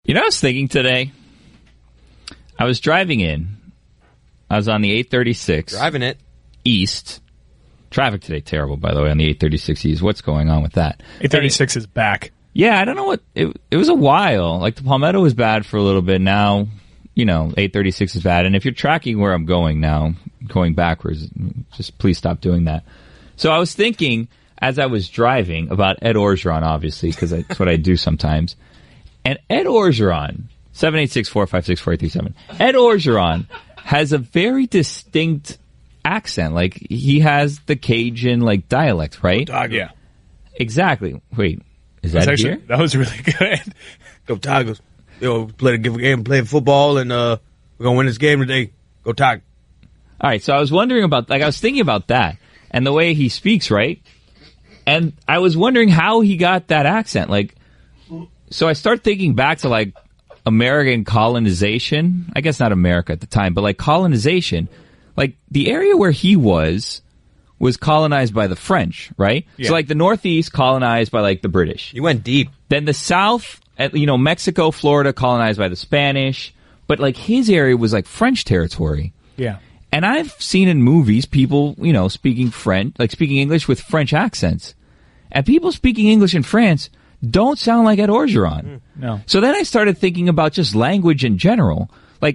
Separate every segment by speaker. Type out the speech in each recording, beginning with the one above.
Speaker 1: You know what I was thinking today? I was driving in. I was on the 836.
Speaker 2: Driving it.
Speaker 1: East. Traffic today, terrible, by the way, on the 836 East. What's going on with that?
Speaker 3: 836 is back.
Speaker 1: Yeah, I don't know what... It was a while. Like, the Palmetto was bad for a little bit. Now, 836 is bad. And if you're tracking where I'm going now, going backwards, just please stop doing that. So I was thinking, as I was driving, about Ed Orgeron, obviously, because that's what I do sometimes. And Ed Orgeron, 786-456-4837, Ed Orgeron has a very distinct accent. Like, he has the Cajun, dialect, right?
Speaker 3: Dog, yeah.
Speaker 1: Exactly. Wait, is that here?
Speaker 3: That was really good.
Speaker 2: Go Tigers. Play the game, play football, and we're going to win this game today. Go Tigers.
Speaker 1: All right, so I was wondering about, I was thinking about that and the way he speaks, right? And I was wondering how he got that accent. So I start thinking back to, American colonization. I guess not America at the time, but, colonization. The area where he was colonized by the French, right? Yeah. So, the Northeast colonized by, the British.
Speaker 2: You went deep.
Speaker 1: Then the South, Mexico, Florida colonized by the Spanish. But, his area was, French territory.
Speaker 3: Yeah.
Speaker 1: And I've seen in movies people, speaking French, speaking English with French accents. And people speaking English in France don't sound like Ed Orgeron.
Speaker 3: No.
Speaker 1: So then I started thinking about just language in general.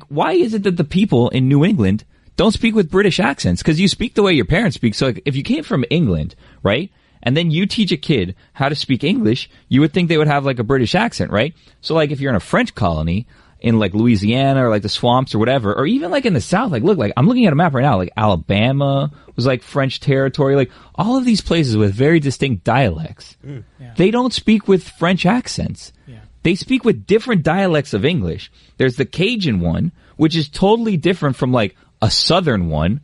Speaker 1: Why is it that the people in New England don't speak with British accents? Because you speak the way your parents speak. So if you came from England, right, and then you teach a kid how to speak English, you would think they would have, a British accent, right? So, if you're in a French colony, in Louisiana or the swamps or whatever, or even in the South, look, I'm looking at a map right now, Alabama was French territory, all of these places with very distinct dialects.
Speaker 3: Yeah.
Speaker 1: They don't speak with French accents.
Speaker 3: Yeah.
Speaker 1: They speak with different dialects of English. There's the Cajun one, which is totally different from a Southern one,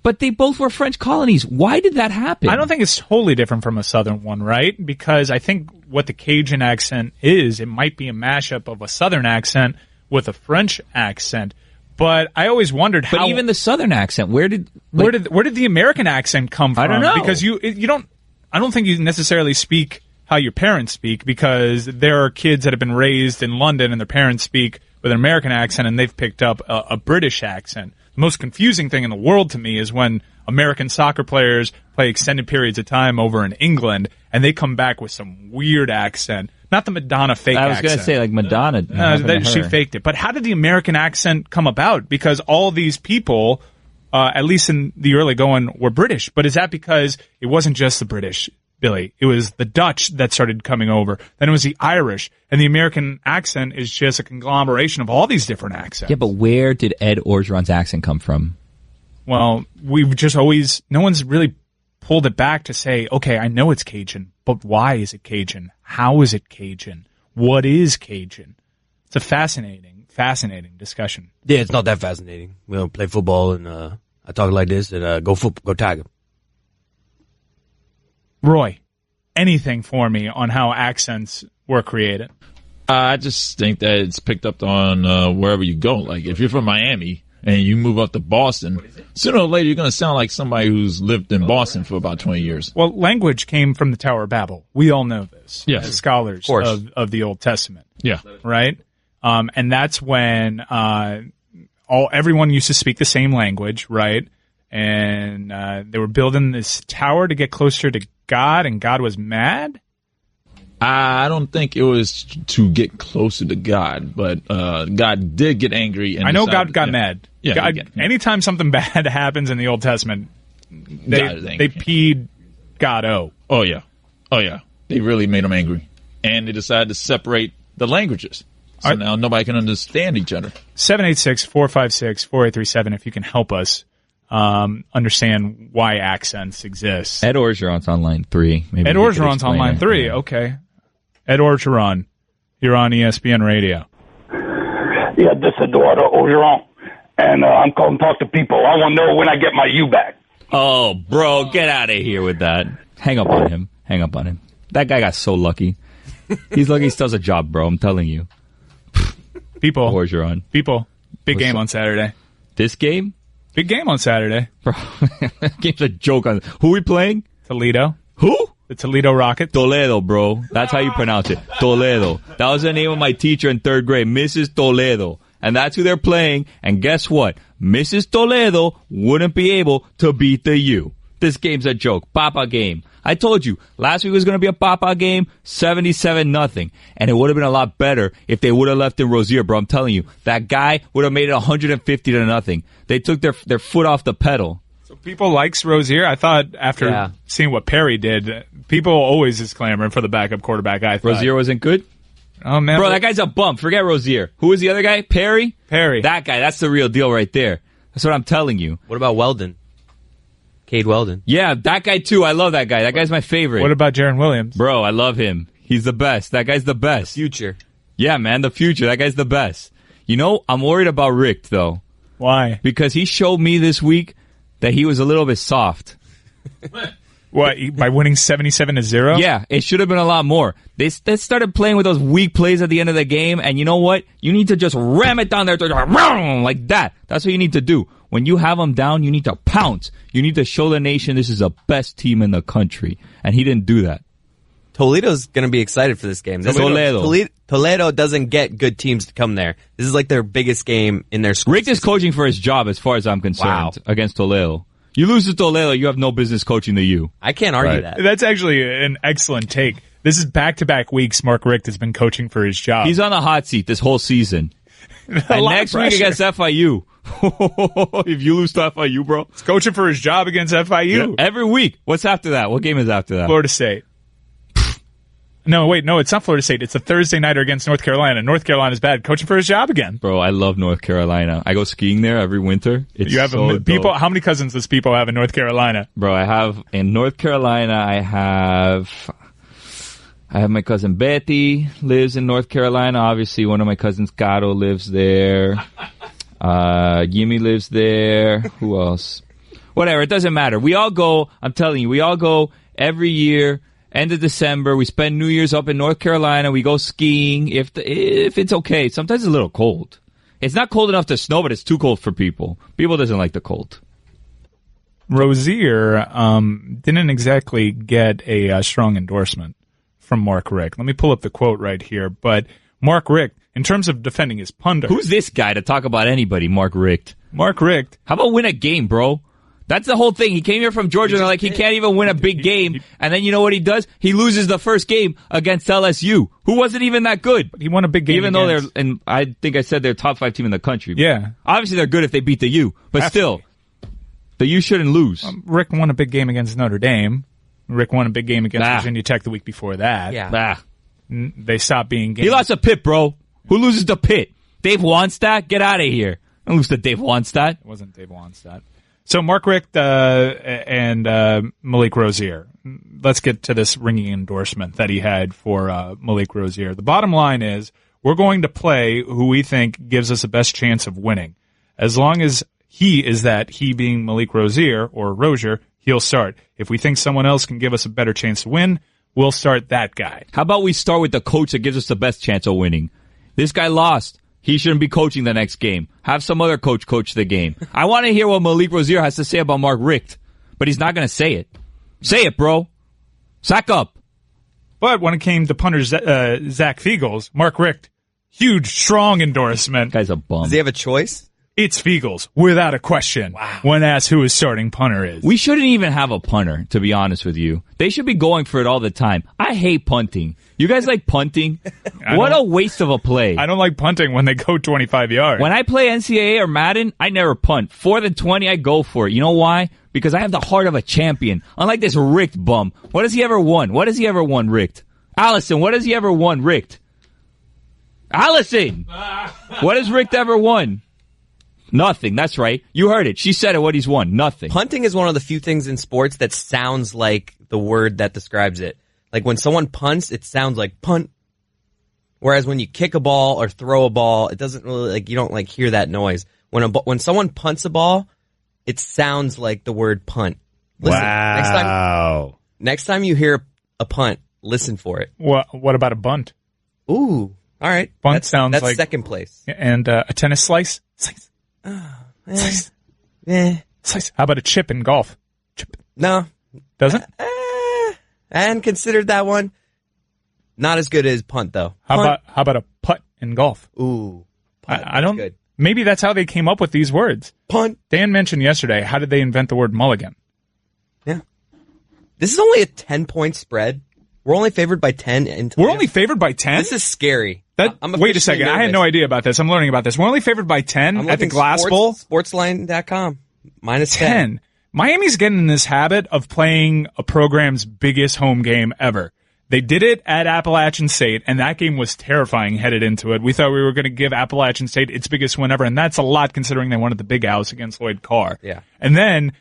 Speaker 1: but they both were French colonies. Why did that happen?
Speaker 3: I don't think it's totally different from a Southern one, right? Because I think what the Cajun accent is, it might be a mashup of a Southern accent with a French accent. But I always wondered how.
Speaker 1: But even the Southern accent, where did
Speaker 3: the American accent come from?
Speaker 1: I don't know.
Speaker 3: Because I don't think you necessarily speak how your parents speak, because there are kids that have been raised in London and their parents speak with an American accent and they've picked up a British accent. The most confusing thing in the world to me is when American soccer players play extended periods of time over in England and they come back with some weird accent. Not the Madonna fake accent.
Speaker 1: I was going to say, Madonna.
Speaker 3: She faked it. But how did the American accent come about? Because all these people, at least in the early going, were British. But is that because it wasn't just the British, Billy? It was the Dutch that started coming over. Then it was the Irish. And the American accent is just a conglomeration of all these different accents.
Speaker 1: Yeah, but where did Ed Orgeron's accent come from?
Speaker 3: Well, we've just always, no one's really pulled it back to say, okay, I know it's Cajun, but why is it Cajun? How is it Cajun? What is Cajun? It's a fascinating discussion.
Speaker 2: Yeah, it's not that fascinating. We don't play football and I talk like this and go Tiger.
Speaker 3: Roy, anything for me on how accents were created?
Speaker 4: I just think that it's picked up on wherever you go. If you're from Miami and you move up to Boston, sooner or later you're going to sound like somebody who's lived in Boston for about 20 years.
Speaker 3: Well, language came from the Tower of Babel. We all know this.
Speaker 4: Yes.
Speaker 3: As scholars of the Old Testament.
Speaker 4: Yeah.
Speaker 3: Right? And that's when everyone used to speak the same language, right? And they were building this tower to get closer to God, and God was mad?
Speaker 4: I don't think it was to get closer to God, but God did get angry. And
Speaker 3: I know God got mad.
Speaker 4: Yeah,
Speaker 3: God, anytime something bad happens in the Old Testament, they peed God.
Speaker 4: Oh, yeah. They really made him angry. And they decided to separate the languages. So now nobody can understand each other.
Speaker 3: 786-456-4837 if you can help us understand why accents exist.
Speaker 1: Ed Orgeron's on line 3.
Speaker 3: Ed Orgeron's on line 3. Okay. Ed Orgeron, you're on ESPN Radio.
Speaker 5: Yeah, this is Eduardo Orgeron, and I'm calling to talk to people. I want to know when I get my U back.
Speaker 1: Oh, bro, get out of here with that. Hang up on him. That guy got so lucky. He's lucky he still has a job, bro. I'm telling you.
Speaker 3: People.
Speaker 1: Orgeron.
Speaker 3: People. Big game on Saturday.
Speaker 1: This game?
Speaker 3: Big game on Saturday.
Speaker 1: Bro, that game's a joke. Who are we playing?
Speaker 3: Toledo.
Speaker 1: Who?
Speaker 3: The Toledo Rocket.
Speaker 1: Toledo, bro. That's how you pronounce it. Toledo. That was the name of my teacher in 3rd grade, Mrs. Toledo. And that's who they're playing. And guess what? Mrs. Toledo wouldn't be able to beat the U. This game's a joke. Papa game. I told you, last week was going to be a Papa game, 77-0. And it would have been a lot better if they would have left in Rozier, bro. I'm telling you, that guy would have made it 150-0. They took their foot off the pedal.
Speaker 3: So people likes Rozier. I thought after seeing what Perry did, people always is clamoring for the backup quarterback. I thought
Speaker 1: Rozier wasn't good?
Speaker 3: Oh, man.
Speaker 1: Bro, that guy's a bump. Forget Rozier. Who was the other guy? Perry?
Speaker 3: Perry.
Speaker 1: That guy. That's the real deal right there. That's what I'm telling you.
Speaker 6: What about Weldon? Cade Weldon.
Speaker 1: Yeah, that guy too. I love that guy. That guy's my favorite.
Speaker 3: What about Jaron Williams?
Speaker 1: Bro, I love him. He's the best. That guy's the best.
Speaker 6: Future.
Speaker 1: Yeah, man, the future. That guy's the best. You know, I'm worried about Rick, though.
Speaker 3: Why?
Speaker 1: Because he showed me this week that he was a little bit soft.
Speaker 3: What, by winning 77-0?
Speaker 1: Yeah, it should have been a lot more. They started playing with those weak plays at the end of the game, and you know what? You need to just ram it down there like that. That's what you need to do. When you have them down, you need to pounce. You need to show the nation this is the best team in the country, and he didn't do that.
Speaker 6: Toledo's going to be excited for this game. Toledo doesn't get good teams to come there. This is like their biggest game in their school.
Speaker 1: Rick is coaching for his job as far as I'm concerned against Toledo. You lose to Toledo, you have no business coaching the U.
Speaker 6: I can't argue that.
Speaker 3: That's actually an excellent take. This is back-to-back weeks Mark Richt has been coaching for his job.
Speaker 1: He's on the hot seat this whole season. And next week against FIU. If you lose to FIU, bro.
Speaker 3: He's coaching for his job against FIU.
Speaker 1: Yeah, every week. What's after that? What game is after that?
Speaker 3: Florida State. No, it's not Florida State. It's a Thursday nighter against North Carolina. North Carolina's bad. Coaching for his job again.
Speaker 1: Bro, I love North Carolina. I go skiing there every winter. It's
Speaker 3: you have
Speaker 1: so
Speaker 3: people.
Speaker 1: dope.
Speaker 3: How many cousins does people have in North Carolina?
Speaker 1: Bro, I have in North Carolina. I have my cousin Betty lives in North Carolina. Obviously, one of my cousins, Caro, lives there. Yimi lives there. Who else? Whatever. It doesn't matter. We all go. I'm telling you, we all go every year. End of December, we spend New Year's up in North Carolina. We go skiing if it's okay. Sometimes it's a little cold. It's not cold enough to snow, but it's too cold for people. People doesn't like the cold.
Speaker 3: Rozier didn't exactly get a strong endorsement from Mark Richt. Let me pull up the quote right here. But Mark Richt, in terms of defending his punter,
Speaker 1: who's this guy to talk about anybody? Mark Richt.
Speaker 3: Mark Richt.
Speaker 1: How about win a game, bro? That's the whole thing. He came here from Georgia, and they're like, he can't even win a big game. And then you know what he does? He loses the first game against LSU, who wasn't even that good.
Speaker 3: He won a big game
Speaker 1: even though they're, and I think I said they're top 5 team in the country.
Speaker 3: Yeah.
Speaker 1: Obviously, they're good if they beat the U, but still, the U shouldn't lose.
Speaker 3: Rick won a big game against Notre Dame. Rick won a big game against Virginia Tech the week before that.
Speaker 6: Yeah.
Speaker 3: They stopped being games.
Speaker 1: He lost to Pitt, bro. Who loses to Pitt? Dave Wannstedt? Get out of here. Don't lose to Dave Wannstedt.
Speaker 3: It wasn't Dave Wannstedt. So Mark Richt and Malik Rozier. Let's get to this ringing endorsement that he had for Malik Rozier. The bottom line is we're going to play who we think gives us the best chance of winning. As long as he being Malik Rozier or Rozier, he'll start. If we think someone else can give us a better chance to win, we'll start that guy.
Speaker 1: How about we start with the coach that gives us the best chance of winning? This guy lost. He shouldn't be coaching the next game. Have some other coach the game. I want to hear what Malik Rozier has to say about Mark Richt, but he's not going to say it. Say it, bro. Sack up.
Speaker 3: But when it came to punter Zach Fiegels, Mark Richt, huge, strong endorsement.
Speaker 1: Guy's a bum.
Speaker 6: Does he have a choice?
Speaker 3: It's Fiegels, without a question, when asked who his starting punter is.
Speaker 1: We shouldn't even have a punter, to be honest with you. They should be going for it all the time. I hate punting. You guys like punting? What a waste of a play.
Speaker 3: I don't like punting when they go 25 yards.
Speaker 1: When I play NCAA or Madden, I never punt. 4th and 20, I go for it. You know why? Because I have the heart of a champion. Unlike this Richt bum. What has he ever won? What has he ever won, Richt? Allison, what has he ever won, Richt? Allison! What has Richt ever won? Nothing. That's right. You heard it. She said it. What he's won. Nothing.
Speaker 6: Punting is one of the few things in sports that sounds like the word that describes it. Like when someone punts, it sounds like punt. Whereas when you kick a ball or throw a ball, it doesn't really you don't hear that noise. When someone punts a ball, it sounds like the word punt. Listen,
Speaker 3: wow.
Speaker 6: Next time you hear a punt, listen for it.
Speaker 3: What about a bunt?
Speaker 6: Ooh. All right.
Speaker 3: Bunt sounds
Speaker 6: that's
Speaker 3: like
Speaker 6: second place.
Speaker 3: And a tennis slice? Slice. Slice. Slice. How about a chip in golf? Chip.
Speaker 6: No.
Speaker 3: Doesn't?
Speaker 6: I hadn't considered that one. Not as good as punt, though.
Speaker 3: How about a putt in golf?
Speaker 6: Ooh. Punt,
Speaker 3: I don't.
Speaker 6: good.
Speaker 3: Maybe that's how they came up with these words.
Speaker 6: Punt.
Speaker 3: Dan mentioned yesterday, how did they invent the word mulligan?
Speaker 6: Yeah. This is only a 10-point spread. We're only favored by 10.
Speaker 3: We're only favored by 10?
Speaker 6: This is scary.
Speaker 3: Wait a second.
Speaker 6: Nervous.
Speaker 3: I had no idea about this. I'm learning about this. We're only favored by 10 at the Glass Bowl.
Speaker 6: Sportsline.com. Minus 10.
Speaker 3: Miami's getting in this habit of playing a program's biggest home game ever. They did it at Appalachian State, and that game was terrifying headed into it. We thought we were going to give Appalachian State its biggest win ever, and that's a lot considering they won at the Big House against Lloyd Carr.
Speaker 6: Yeah.
Speaker 3: And then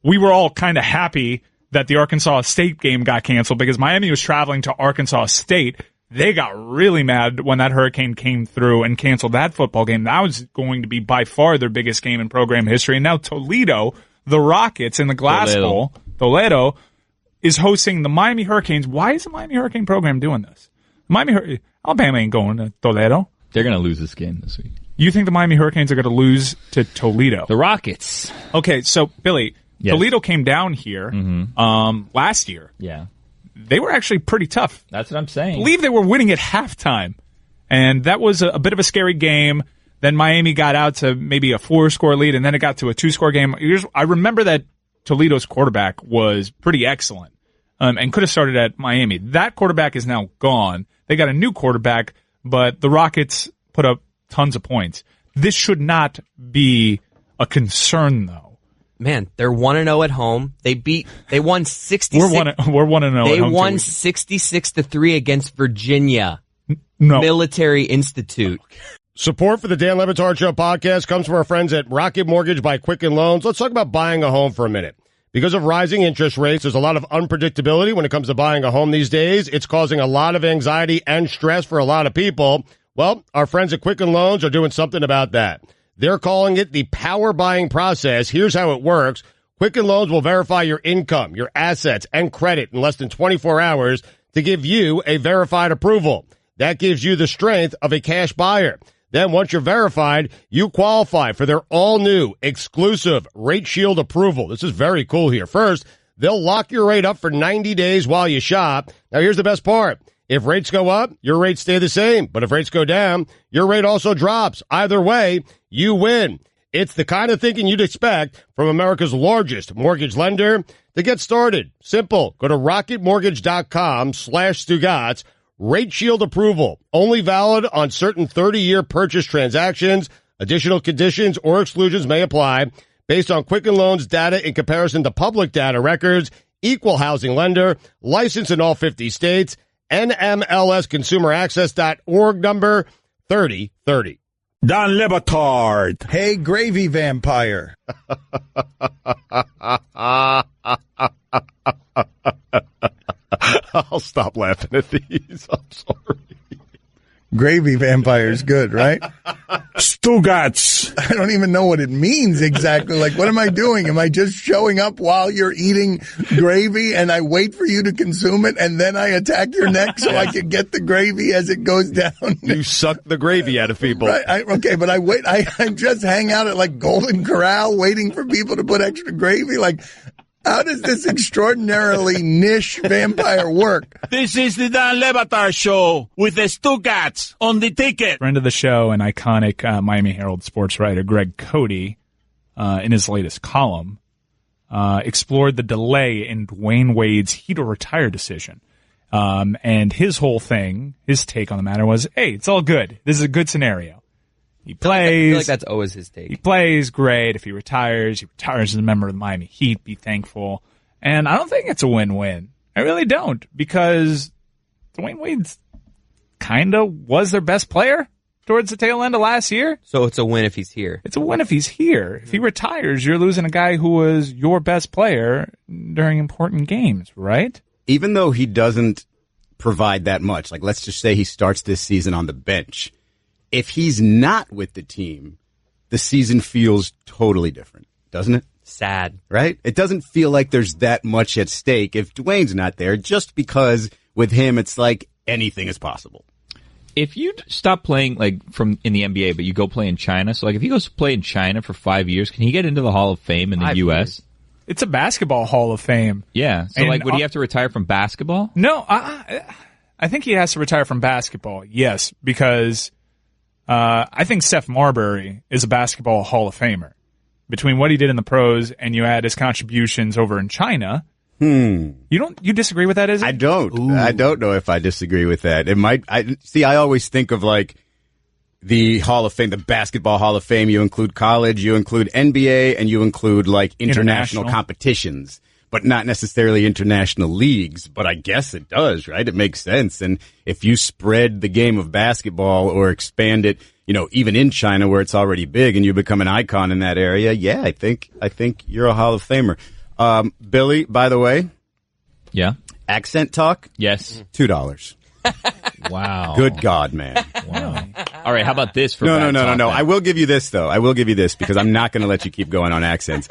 Speaker 3: we were all kind of happy that the Arkansas State game got canceled because Miami was traveling to Arkansas State. They got really mad when that hurricane came through and canceled that football game. That was going to be by far their biggest game in program history. And now Toledo, the Rockets in the Glass Bowl, Toledo, is hosting the Miami Hurricanes. Why is the Miami Hurricane program doing this? Alabama ain't going to Toledo.
Speaker 1: They're going to lose this game this week.
Speaker 3: You think the Miami Hurricanes are going to lose to Toledo?
Speaker 1: The Rockets.
Speaker 3: Okay, so, Billy, yes. Toledo came down here last year.
Speaker 1: Yeah.
Speaker 3: They were actually pretty tough.
Speaker 1: That's what I'm saying.
Speaker 3: I believe they were winning at halftime. And that was a bit of a scary game. Then Miami got out to maybe a 4-score lead, and then it got to a 2-score game. I remember that Toledo's quarterback was pretty excellent and could have started at Miami. That quarterback is now gone. They got a new quarterback, but the Rockets put up tons of points. This should not be a concern, though.
Speaker 6: Man, they're 1-0 at home. They won 66.
Speaker 3: We're 1-0.
Speaker 6: They won 66-3 against Virginia
Speaker 3: No.
Speaker 6: Military Institute.
Speaker 7: Support for the Dan Le Batard Show podcast comes from our friends at Rocket Mortgage by Quicken Loans. Let's talk about buying a home for a minute. Because of rising interest rates, there's a lot of unpredictability when it comes to buying a home these days. It's causing a lot of anxiety and stress for a lot of people. Well, our friends at Quicken Loans are doing something about that. They're calling it the power buying process. Here's how it works. Quicken Loans will verify your income, your assets, and credit in less than 24 hours to give you a verified approval. That gives you the strength of a cash buyer. Then once you're verified, you qualify for their all-new exclusive Rate Shield approval. This is very cool here. First, they'll lock your rate up for 90 days while you shop. Now, here's the best part. If rates go up, your rates stay the same. But if rates go down, your rate also drops. Either way, you win. It's the kind of thinking you'd expect from America's largest mortgage lender. To get started, simple. Go to rocketmortgage.com/Stugotz. Rate Shield approval. Only valid on certain 30-year purchase transactions. Additional conditions or exclusions may apply based on Quicken Loans data in comparison to public data records. Equal housing lender. Licensed in all 50 states. NMLSconsumeraccess.org number 3030.
Speaker 8: Don Le Batard. Hey, gravy vampire.
Speaker 7: I'll stop laughing at these. I'm sorry.
Speaker 8: Gravy vampire is good, right? Stugotz. I don't even know what it means exactly. Like, what am I doing? Am I just showing up while you're eating gravy and I wait for you to consume it and then I attack your neck so I can get the gravy as it goes down?
Speaker 7: You suck the gravy out of people.
Speaker 8: Right, okay, but I wait. I just hang out at like Golden Corral waiting for people to put extra gravy. Like, how does this extraordinarily niche vampire work?
Speaker 9: This is the Dan Le Batard Show with the Stugotz on the ticket.
Speaker 3: Friend of the show and iconic Miami Herald sports writer Greg Cody, in his latest column, explored the delay in Dwayne Wade's he to retire decision. And his whole thing, his take on the matter was, hey, it's all good. This is a good scenario. He plays.
Speaker 6: I feel like that's always his take.
Speaker 3: He plays great. If he retires as a member of the Miami Heat. Be thankful. And I don't think it's a win-win. I really don't, because Dwayne Wade's kind of was their best player towards the tail end of last year.
Speaker 6: So it's a win if he's here.
Speaker 3: It's a win if he's here. If he retires, you're losing a guy who was your best player during important games, right?
Speaker 10: Even though he doesn't provide that much, like let's just say he starts this season on the bench. If he's not with the team, the season feels totally different, doesn't it?
Speaker 6: Sad.
Speaker 10: Right? It doesn't feel like there's that much at stake if Dwayne's not there, just because with him it's like anything is possible.
Speaker 1: If you stop playing like from in the NBA, but you go play in China, so like if he goes to play in China for 5 years, can he get into the Hall of Fame in the U.S.?
Speaker 3: It's a basketball Hall of Fame.
Speaker 1: Yeah. So,
Speaker 3: And,
Speaker 1: would he have to retire from basketball?
Speaker 3: No, I think he has to retire from basketball, yes, because I think Seth Marbury is a basketball Hall of Famer. Between what he did in the pros and you add his contributions over in China, you disagree with that, Izzy?
Speaker 10: I don't. Ooh. I don't know if I disagree with that. It might. I always think of the Hall of Fame, the Basketball Hall of Fame. You include college, you include NBA, and you include international competitions, but not necessarily international leagues. But I guess it does, right? It makes sense. And if you spread the game of basketball or expand it, even in China where it's already big, and you become an icon in that area, yeah, I think you're a Hall of Famer. Billy, by the way.
Speaker 1: Yeah.
Speaker 10: Accent talk?
Speaker 1: Yes.
Speaker 10: $2.
Speaker 1: Wow.
Speaker 10: Good God, man.
Speaker 1: Wow. All right, how about this for
Speaker 10: No.
Speaker 1: Then?
Speaker 10: I will give you this, though. I will give you this because I'm not going to let you keep going on accents.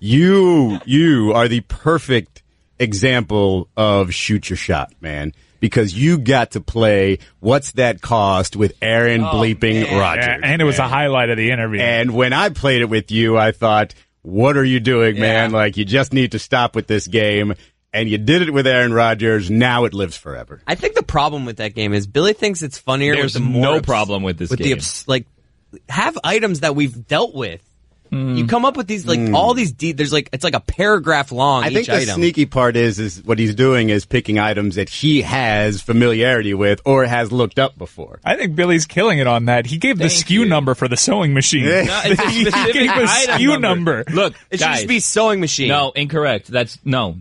Speaker 10: You are the perfect example of shoot your shot, man. Because you got to play What's That Cost with Aaron Rodgers.
Speaker 3: Yeah, and it was a highlight of the interview.
Speaker 10: And when I played it with you, I thought, what are you doing, man? You just need to stop with this game. And you did it with Aaron Rodgers. Now it lives forever.
Speaker 6: I think the problem with that game is Billy thinks it's funnier.
Speaker 1: There's
Speaker 6: with the more
Speaker 1: no problem with this game.
Speaker 6: Have items that we've dealt with. You come up with these all these there's it's like a paragraph long.
Speaker 10: I think the
Speaker 6: item.
Speaker 10: sneaky part is what he's doing is picking items that he has familiarity with or has looked up before.
Speaker 3: I think Billy's killing it on that. He gave the SKU number for the sewing machine.
Speaker 6: No, it's a
Speaker 3: He
Speaker 6: specific
Speaker 3: gave a
Speaker 6: item
Speaker 3: SKU number.
Speaker 1: Look,
Speaker 6: it should just be sewing machine.
Speaker 1: No, incorrect.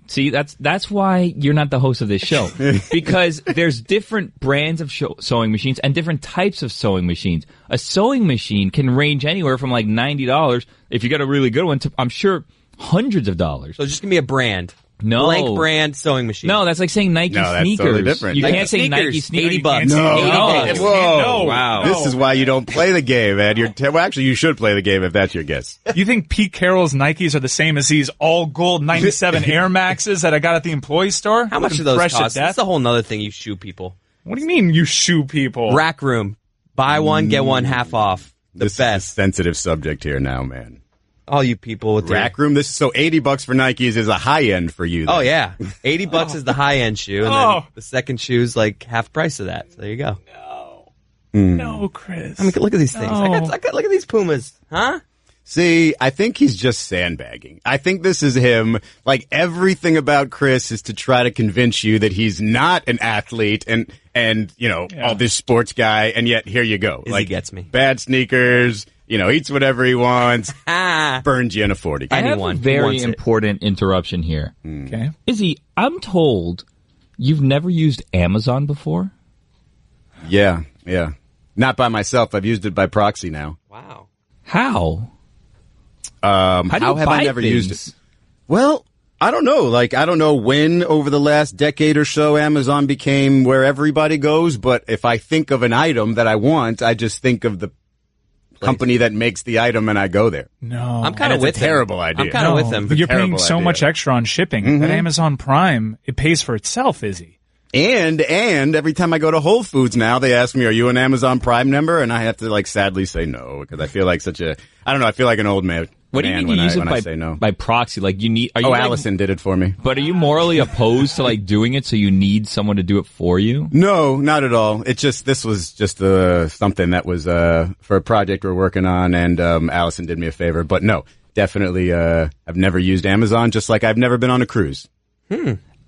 Speaker 1: See, that's why you're not the host of this show. Because there's different brands of sewing machines and different types of sewing machines. A sewing machine can range anywhere from $90 if you get a really good one to, I'm sure, hundreds of dollars.
Speaker 6: So just give me a brand.
Speaker 1: No.
Speaker 6: Blank brand sewing machine.
Speaker 1: No, that's like saying Nike
Speaker 10: that's
Speaker 1: sneakers.
Speaker 10: Totally different.
Speaker 1: You
Speaker 6: Nike
Speaker 1: can't say Nike sneakers.
Speaker 6: $80.
Speaker 10: No.
Speaker 3: Whoa.
Speaker 1: Wow.
Speaker 10: This is why you don't play the game, man. Actually, you should play the game if that's your guess.
Speaker 3: You think Pete Carroll's Nikes are the same as these all gold 97 Air Maxes that I got at the employee store?
Speaker 6: How much do those cost? That's a whole nother thing you shoe people.
Speaker 3: What do you mean you shoe people?
Speaker 6: Rack Room. Buy one, get one half off.
Speaker 10: This
Speaker 6: best.
Speaker 10: is a sensitive subject here now, man.
Speaker 6: All you people with
Speaker 10: Rack Room. So $80 for Nikes is a high end for you. Then.
Speaker 6: Oh yeah, $80 is the high end shoe, and then the second shoe is half price of that. So there you go.
Speaker 3: No, Chris.
Speaker 6: I mean, look at these things. Look at these Pumas, huh?
Speaker 10: See, I think he's just sandbagging. I think this is him. Everything about Chris is to try to convince you that he's not an athlete and all this sports guy, and yet here you go.
Speaker 6: Izzy gets me.
Speaker 10: Bad sneakers. Eats whatever he wants, burns you in a 40.
Speaker 1: I have a very important interruption here.
Speaker 3: Okay.
Speaker 1: Izzy, I'm told you've never used Amazon before?
Speaker 10: Yeah. Not by myself. I've used it by proxy now.
Speaker 6: Wow.
Speaker 1: How?
Speaker 10: How have I never used it? Well, I don't know. I don't know when over the last decade or so Amazon became where everybody goes, but if I think of an item that I want, I just think of the company that makes the item and I go there.
Speaker 3: No.
Speaker 6: I'm kind of with
Speaker 10: him. Terrible idea.
Speaker 6: I'm kind of with him.
Speaker 3: You're paying so much extra on shipping. That Amazon Prime, it pays for itself, Izzy.
Speaker 10: And every time I go to Whole Foods now, they ask me, are you an Amazon Prime member? And I have to sadly say no, because I feel like I feel like an old man.
Speaker 1: What do you mean you use it by proxy?
Speaker 10: Allison did it for me.
Speaker 1: But are you morally opposed to doing it, so you need someone to do it for you?
Speaker 10: No, not at all. This was just something that was for a project we're working on, and Allison did me a favor. But no, definitely, I've never used Amazon, just like I've never been on a cruise.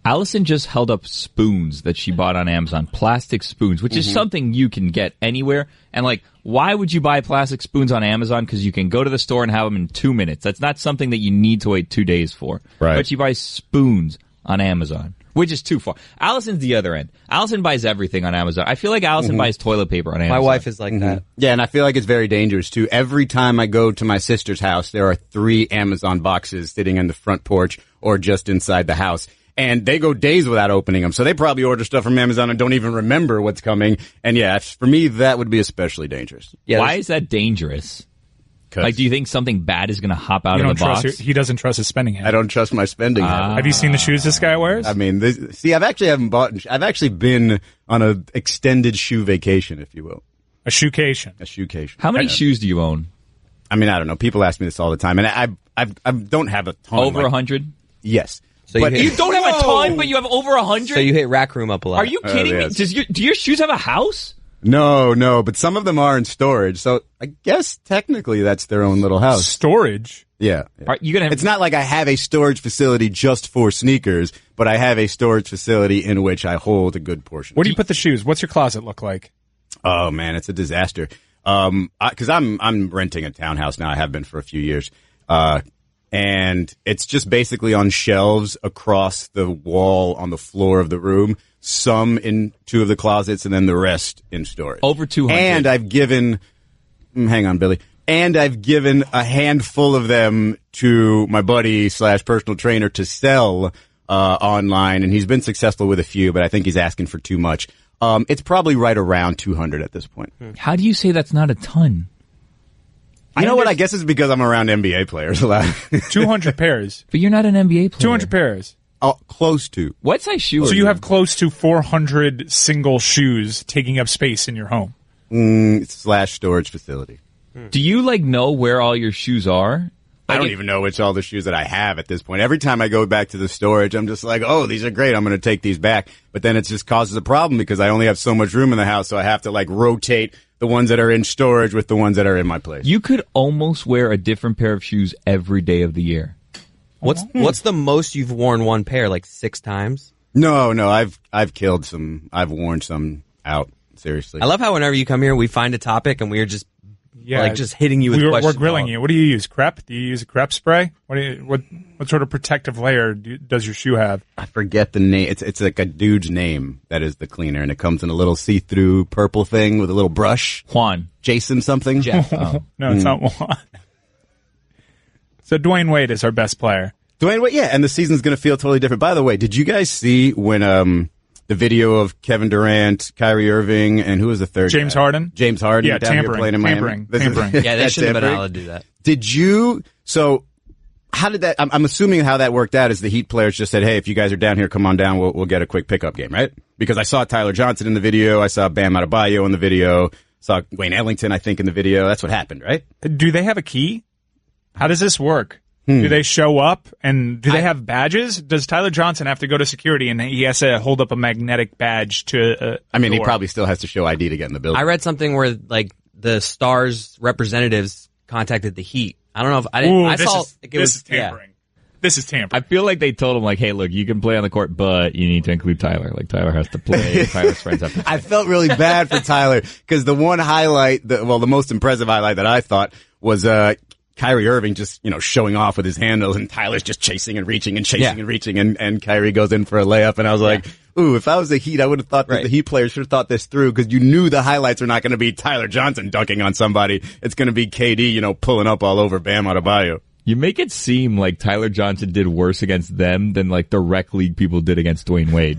Speaker 1: Allison just held up spoons that she bought on Amazon, plastic spoons, which is something you can get anywhere. And why would you buy plastic spoons on Amazon? Because you can go to the store and have them in 2 minutes. That's not something that you need to wait 2 days for.
Speaker 10: Right.
Speaker 1: But you buy spoons on Amazon, which is too far. Allison's the other end. Allison buys everything on Amazon. I feel like Allison buys toilet paper on Amazon.
Speaker 6: My wife is like that.
Speaker 10: Yeah, and I feel like it's very dangerous, too. Every time I go to my sister's house, there are 3 Amazon boxes sitting on the front porch or just inside the house. And they go days without opening them. So they probably order stuff from Amazon and don't even remember what's coming. And yeah, for me, that would be especially dangerous.
Speaker 1: Yeah, why is that dangerous? Do you think something bad is going to hop out of the box?
Speaker 3: He doesn't trust his spending habit.
Speaker 10: I don't trust my spending habit.
Speaker 3: Have you seen the shoes this guy wears?
Speaker 10: I mean, I've actually been on an extended shoe vacation, if you will.
Speaker 3: A shoecation.
Speaker 10: A shoecation.
Speaker 1: How many shoes do you own?
Speaker 10: I mean, I don't know. People ask me this all the time. And I don't have a ton.
Speaker 1: Over 100?
Speaker 10: Yes.
Speaker 6: So
Speaker 1: You don't have a ton, but you have over 100?
Speaker 6: So you hit Rack Room up a lot.
Speaker 1: Are you kidding me? Do your shoes have a house?
Speaker 10: No, but some of them are in storage. So I guess technically that's their own little house.
Speaker 3: Storage?
Speaker 10: Yeah.
Speaker 1: Are you gonna have...
Speaker 10: It's not like I have a storage facility just for sneakers, but I have a storage facility in which I hold a good portion.
Speaker 3: Where do you put the shoes? What's your closet look like?
Speaker 10: Oh man, it's a disaster. Cause I'm renting a townhouse now. I have been for a few years. And it's just basically on shelves across the wall on the floor of the room. Some in two of the closets, and then the rest in storage.
Speaker 1: Over 200.
Speaker 10: And I've given, hang on, Billy. And I've given a handful of them to my buddy / personal trainer to sell online, and he's been successful with a few, but I think he's asking for too much. It's probably right around 200 at this point.
Speaker 1: How do you say that's not a ton?
Speaker 10: You know what? I guess it's because I'm around NBA players a lot.
Speaker 3: 200 pairs.
Speaker 1: But you're not an NBA player.
Speaker 3: 200 pairs.
Speaker 10: Oh, close to.
Speaker 1: What size shoe
Speaker 3: So
Speaker 1: are
Speaker 3: you have close to 400 single shoes taking up space in your home.
Speaker 10: / storage facility.
Speaker 1: Do you, know where all your shoes are?
Speaker 10: I don't even know which all the shoes that I have at this point. Every time I go back to the storage, I'm just like, oh, these are great. I'm going to take these back. But then it just causes a problem because I only have so much room in the house, so I have to, rotate the ones that are in storage with the ones that are in my place.
Speaker 1: You could almost wear a different pair of shoes every day of the year.
Speaker 6: What's the most you've worn one pair? 6 times?
Speaker 10: No, I've killed some. I've worn some out. Seriously.
Speaker 6: I love how whenever you come here, we find a topic and we're just just hitting you with questions.
Speaker 3: We're grilling you. What do you use? Crepe? Do you use a crepe spray? What sort of protective layer does your shoe have?
Speaker 10: I forget the name. It's like a dude's name that is the cleaner, and it comes in a little see-through purple thing with a little brush.
Speaker 1: Juan.
Speaker 10: Jason something.
Speaker 1: Jeff.
Speaker 3: Oh. No, it's not Juan. So Dwayne Wade is our best player.
Speaker 10: Dwayne Wade, yeah, and the season's going to feel totally different. By the way, did you guys see when the video of Kevin Durant, Kyrie Irving, and who was the third
Speaker 3: James
Speaker 10: guy?
Speaker 3: Harden?
Speaker 10: James Harden.
Speaker 3: Yeah,
Speaker 10: down here playing in Miami.
Speaker 3: Tampering.
Speaker 6: Yeah, they shouldn't have been allowed to do that.
Speaker 10: Did you? So how did that? I'm assuming how that worked out is the Heat players just said, "Hey, if you guys are down here, come on down. We'll get a quick pickup game, right?" Because I saw Tyler Johnson in the video, I saw Bam Adebayo in the video, saw Wayne Ellington, I think, in the video. That's what happened, right?
Speaker 3: Do they have a key? How does this work? Do they show up and do they have badges? Does Tyler Johnson have to go to security and he has to hold up a magnetic badge to?
Speaker 10: He probably still has to show ID to get in the building.
Speaker 6: I read something where the Stars representatives contacted the Heat. I don't know if I didn't.
Speaker 3: This is tampering. This is tampering.
Speaker 1: I feel like they told him, hey, look, you can play on the court, but you need to include Tyler. Tyler has to play. Tyler's friends have to play.
Speaker 10: I felt really bad for Tyler because the one highlight, the most impressive highlight that I thought was Kyrie Irving just, showing off with his handles, and Tyler's just chasing and reaching and chasing and reaching, and Kyrie goes in for a layup, and I was like, ooh, if I was the Heat, I would have thought that the Heat players should have thought this through, because you knew the highlights are not going to be Tyler Johnson dunking on somebody. It's going to be KD, pulling up all over Bam Adebayo.
Speaker 1: You make it seem like Tyler Johnson did worse against them than the rec league people did against Dwayne Wade.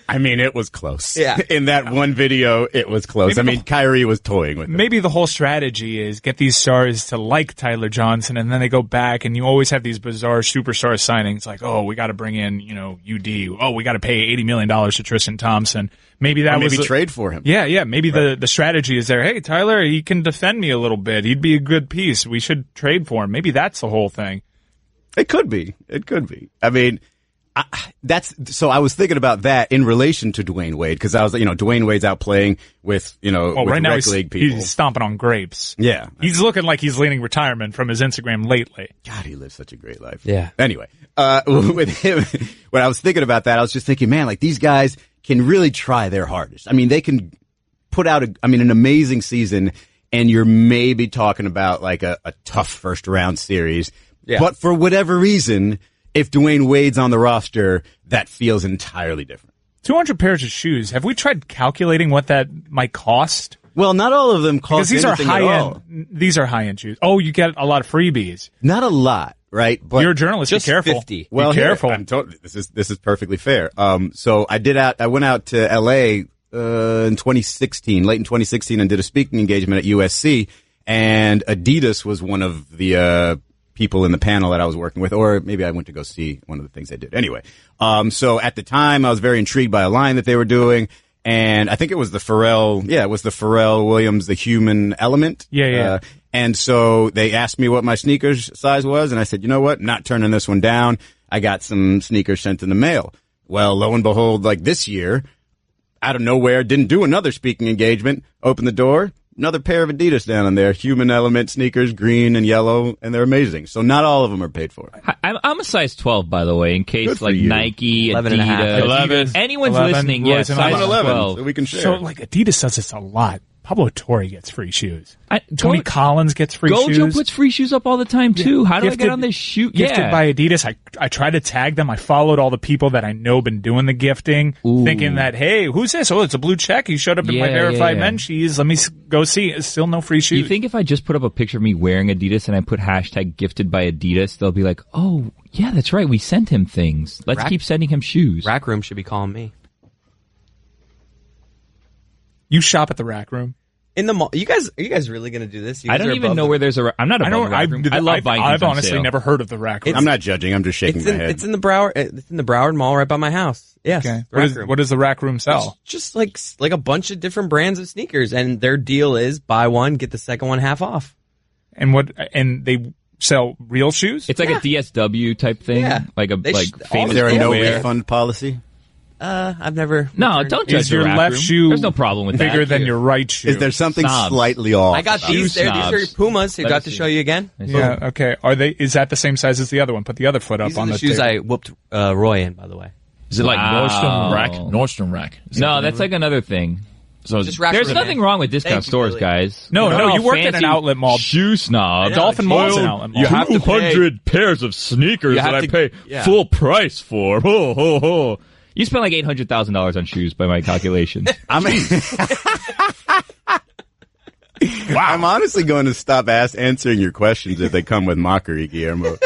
Speaker 10: It was close.
Speaker 6: Yeah.
Speaker 10: In that one video, it was close. Kyrie was toying with it.
Speaker 3: Maybe the whole strategy is get these stars to like Tyler Johnson, and then they go back, and you always have these bizarre superstar signings like, oh, we got to bring in, UD. Oh, we got to pay $80 million to Tristan Thompson. Maybe that was
Speaker 10: trade for him.
Speaker 3: Yeah. Maybe the strategy is there. Hey, Tyler, he can defend me a little bit. He'd be a good piece. We should trade for him. Maybe that's the whole thing.
Speaker 10: It could be. So I was thinking about that in relation to Dwayne Wade, because I was, Dwayne Wade's out playing with, with
Speaker 3: right now
Speaker 10: rec league people.
Speaker 3: He's stomping on grapes.
Speaker 10: Yeah.
Speaker 3: He's looking like he's leaning retirement from his Instagram lately.
Speaker 10: God, he lives such a great life.
Speaker 6: Yeah.
Speaker 10: Anyway, with him, when I was thinking about that, I was just thinking, man, these guys can really try their hardest. They can put out an amazing season, and you're maybe talking about a tough first round series. Yeah. But for whatever reason, if Dwayne Wade's on the roster, that feels entirely different.
Speaker 3: 200 pairs of shoes. Have we tried calculating what that might cost?
Speaker 10: Well, not all of them cost
Speaker 3: anything
Speaker 10: at all.
Speaker 3: These are high-end shoes. Oh, you get a lot of freebies.
Speaker 10: Not a lot, right? But
Speaker 3: you're a journalist.
Speaker 6: Just
Speaker 3: be careful.
Speaker 6: 50.
Speaker 10: Well,
Speaker 3: be careful.
Speaker 10: This is perfectly fair. So I went out to LA in 2016, late in 2016, and did a speaking engagement at USC. And Adidas was one of the people in the panel that I was working with, or maybe I went to go see one of the things they did. Anyway, so at the time I was very intrigued by a line that they were doing, and I think it was the Pharrell. Yeah, it was the Pharrell Williams, the Human Element.
Speaker 3: Yeah.
Speaker 10: And so they asked me what my sneakers size was, and I said, you know what? Not turning this one down. I got some sneakers sent in the mail. Well, lo and behold, like this year, out of nowhere, didn't do another speaking engagement. Opened the door, another pair of Adidas down in there. Human Element sneakers, green and yellow, and they're amazing. So not all of them are paid for.
Speaker 1: I'm a size 12, by the way, in case like
Speaker 10: you.
Speaker 1: Nike,
Speaker 6: 11 and a half.
Speaker 1: Adidas,
Speaker 4: 11.
Speaker 1: anyone's
Speaker 3: 11,
Speaker 1: listening.
Speaker 3: Roy's
Speaker 1: Yes,
Speaker 3: an
Speaker 1: size
Speaker 10: 11,
Speaker 1: 12.
Speaker 10: so we can share.
Speaker 3: So, like, Adidas does this a lot. Pablo Torre gets free shoes. Tony
Speaker 1: Go-
Speaker 3: Collins gets free
Speaker 1: Gojo
Speaker 3: shoes.
Speaker 1: puts free shoes up all the time too. How do I get on this shoe?
Speaker 3: Gifted by Adidas. I tried to tag them. I followed all the people that I know been doing the gifting, thinking that, hey, who's this? Oh, it's a blue check. He showed up in my verified men shoes. Let me go see. Still no free shoes.
Speaker 1: You think if I just put up a picture of me wearing Adidas and I put hashtag gifted by Adidas, they'll be like, oh, yeah, that's right. We sent him things. Let's keep sending him shoes.
Speaker 6: Rack Room should be calling me.
Speaker 3: You shop at the Rack Room?
Speaker 6: In the mall. Are you guys really going to do this? You
Speaker 1: I
Speaker 6: guys
Speaker 1: don't
Speaker 6: are
Speaker 1: even
Speaker 6: above
Speaker 1: know where there's a. I'm not above the Rack Room. I love buying things
Speaker 3: I've
Speaker 1: on
Speaker 3: honestly
Speaker 1: sale.
Speaker 3: never heard of the Rack Room.
Speaker 10: I'm not judging. I'm just shaking my head.
Speaker 6: It's in the Broward Mall right by my house. Yes.
Speaker 3: Okay.
Speaker 6: Rack Room.
Speaker 3: What does the Rack Room sell?
Speaker 6: Just like a bunch of different brands of sneakers, and their deal is buy one, get the second one half off.
Speaker 3: And they sell real shoes?
Speaker 1: It's like a DSW type thing.
Speaker 6: Yeah.
Speaker 1: Like a famous.
Speaker 10: Is there a no
Speaker 1: footwear.
Speaker 10: refund policy?
Speaker 6: I've never.
Speaker 1: No, don't judge
Speaker 3: Is your
Speaker 1: the Rack
Speaker 3: left
Speaker 1: Room.
Speaker 3: shoe
Speaker 1: There's no problem with
Speaker 3: bigger
Speaker 1: that.
Speaker 3: than your right shoe?
Speaker 10: Is there something
Speaker 1: Snobs.
Speaker 10: slightly off?
Speaker 6: I got
Speaker 10: about
Speaker 6: these.
Speaker 10: it?
Speaker 6: These are Pumas. Who
Speaker 1: Let
Speaker 6: got
Speaker 1: us
Speaker 6: to
Speaker 1: see.
Speaker 6: show you again.
Speaker 3: Yeah. Okay. Is that the same size as the other one? Put the other foot up
Speaker 6: These
Speaker 3: on
Speaker 6: are
Speaker 3: the
Speaker 6: the shoes
Speaker 3: table.
Speaker 6: I whooped Roy in, by the way.
Speaker 4: Is it like
Speaker 1: Wow.
Speaker 4: Nordstrom Rack? Is
Speaker 1: No,
Speaker 4: that-
Speaker 1: that's like another thing.
Speaker 4: so
Speaker 6: Just Rack
Speaker 1: There's
Speaker 6: Room,
Speaker 1: nothing
Speaker 6: man.
Speaker 1: wrong with discount
Speaker 6: Thank you,
Speaker 1: stores,
Speaker 6: Billy.
Speaker 1: guys.
Speaker 3: No,
Speaker 1: They're
Speaker 3: no,
Speaker 1: all
Speaker 3: you worked at an
Speaker 1: fancy
Speaker 3: outlet mall.
Speaker 1: Shoe snobs.
Speaker 3: Dolphin Mall's an outlet mall.
Speaker 4: You have to pay
Speaker 1: 200 pairs of sneakers
Speaker 6: You have
Speaker 1: that I
Speaker 6: to-
Speaker 1: pay
Speaker 6: yeah.
Speaker 1: full price for. Ho, ho, ho. You spent like $800,000 on shoes by my calculations.
Speaker 10: I'm honestly going to stop answering your questions if they come with mockery, Guillermo.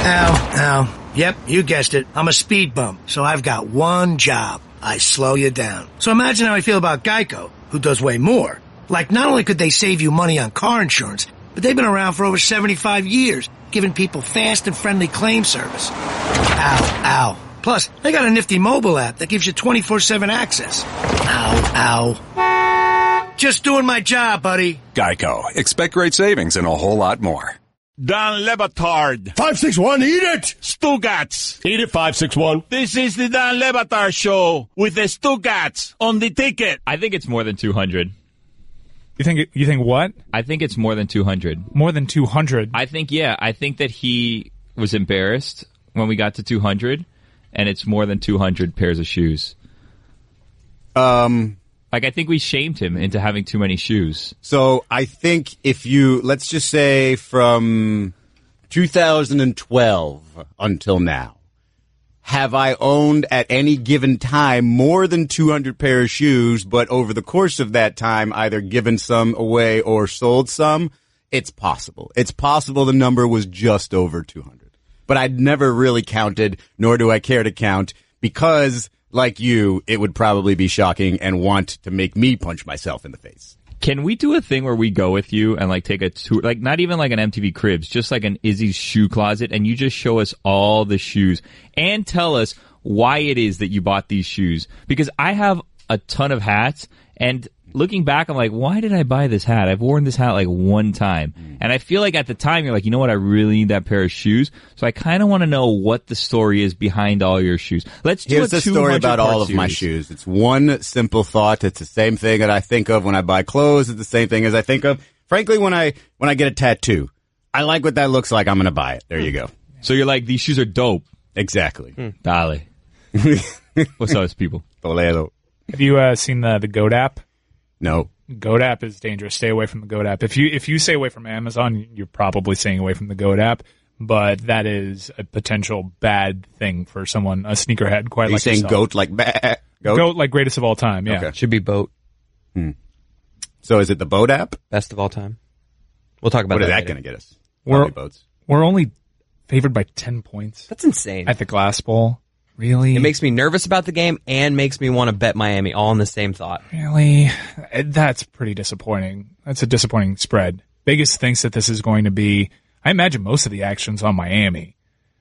Speaker 11: Ow. Yep, you guessed it. I'm a speed bump, so I've got one job. I slow you down. So imagine how I feel about Geico, who does way more. Like, not only could they save you money on car insurance, but they've been around for over 75 years, giving people fast and friendly claim service. Ow. Plus, they got a nifty mobile app that gives you 24/7 access. Ow. Just doing my job, buddy.
Speaker 12: Geico. Expect great savings and a whole lot more.
Speaker 9: Dan Le Batard.
Speaker 7: 561, eat it!
Speaker 9: Stugotz.
Speaker 7: Eat it, 561.
Speaker 9: This is the Dan Le Batard show with the Stugotz on the ticket.
Speaker 1: I think it's more than 200.
Speaker 3: You think what?
Speaker 1: I think it's more than 200.
Speaker 3: More than 200?
Speaker 1: I think that he was embarrassed when we got to 200, and it's more than 200 pairs of shoes. Like, I think we shamed him into having too many shoes.
Speaker 10: So I think let's just say from 2012 until now, have I owned at any given time more than 200 pair of shoes, but over the course of that time either given some away or sold some? It's possible. It's possible the number was just over 200. But I'd never really counted, nor do I care to count, because like you, it would probably be shocking and want to make me punch myself in the face.
Speaker 1: Can we do a thing where we go with you and like take a tour, like not even like an MTV Cribs, just like an Izzy's shoe closet, and you just show us all the shoes and tell us why it is that you bought these shoes? Because I have a ton of hats, and looking back, I'm like, why did I buy this hat? I've worn this hat like one time. And I feel like at the time, you're like, you know what? I really need that pair of shoes. So I kind of want to know what the story is behind all your shoes. Let's do
Speaker 10: Here's
Speaker 1: a
Speaker 10: the story about all of my
Speaker 1: series.
Speaker 10: shoes. It's one simple thought. It's the same thing that I think of when I buy clothes. It's the same thing as I think of, frankly, when I get a tattoo. I like what that looks like. I'm going to buy it. There you go.
Speaker 1: So you're like, these shoes are dope.
Speaker 10: Exactly.
Speaker 1: Dale. What's up, people?
Speaker 10: Toledo.
Speaker 3: Have you seen the Goat app?
Speaker 10: No.
Speaker 3: Goat app is dangerous. Stay away from the Goat app. If you stay away from Amazon, you're probably staying away from the Goat app. But that is a potential bad thing for someone, a sneakerhead, quite
Speaker 10: Are you
Speaker 3: like
Speaker 10: saying
Speaker 3: yourself.
Speaker 10: goat like bah?
Speaker 3: Goat like greatest of all time, yeah.
Speaker 10: Okay.
Speaker 6: Should be boat.
Speaker 10: So is it the boat app?
Speaker 6: Best of all time. We'll talk about
Speaker 10: What is
Speaker 6: that
Speaker 10: that
Speaker 6: later.
Speaker 10: going to get us?
Speaker 3: We're-
Speaker 10: Probably boats.
Speaker 3: We're only favored by 10 points
Speaker 6: That's insane.
Speaker 3: at the Glass Bowl. Really?
Speaker 6: It makes me nervous about the game and makes me want to bet Miami all in the same thought.
Speaker 3: Really? That's pretty disappointing. That's a disappointing spread. Vegas thinks that this is going to be, I imagine most of the action's on Miami.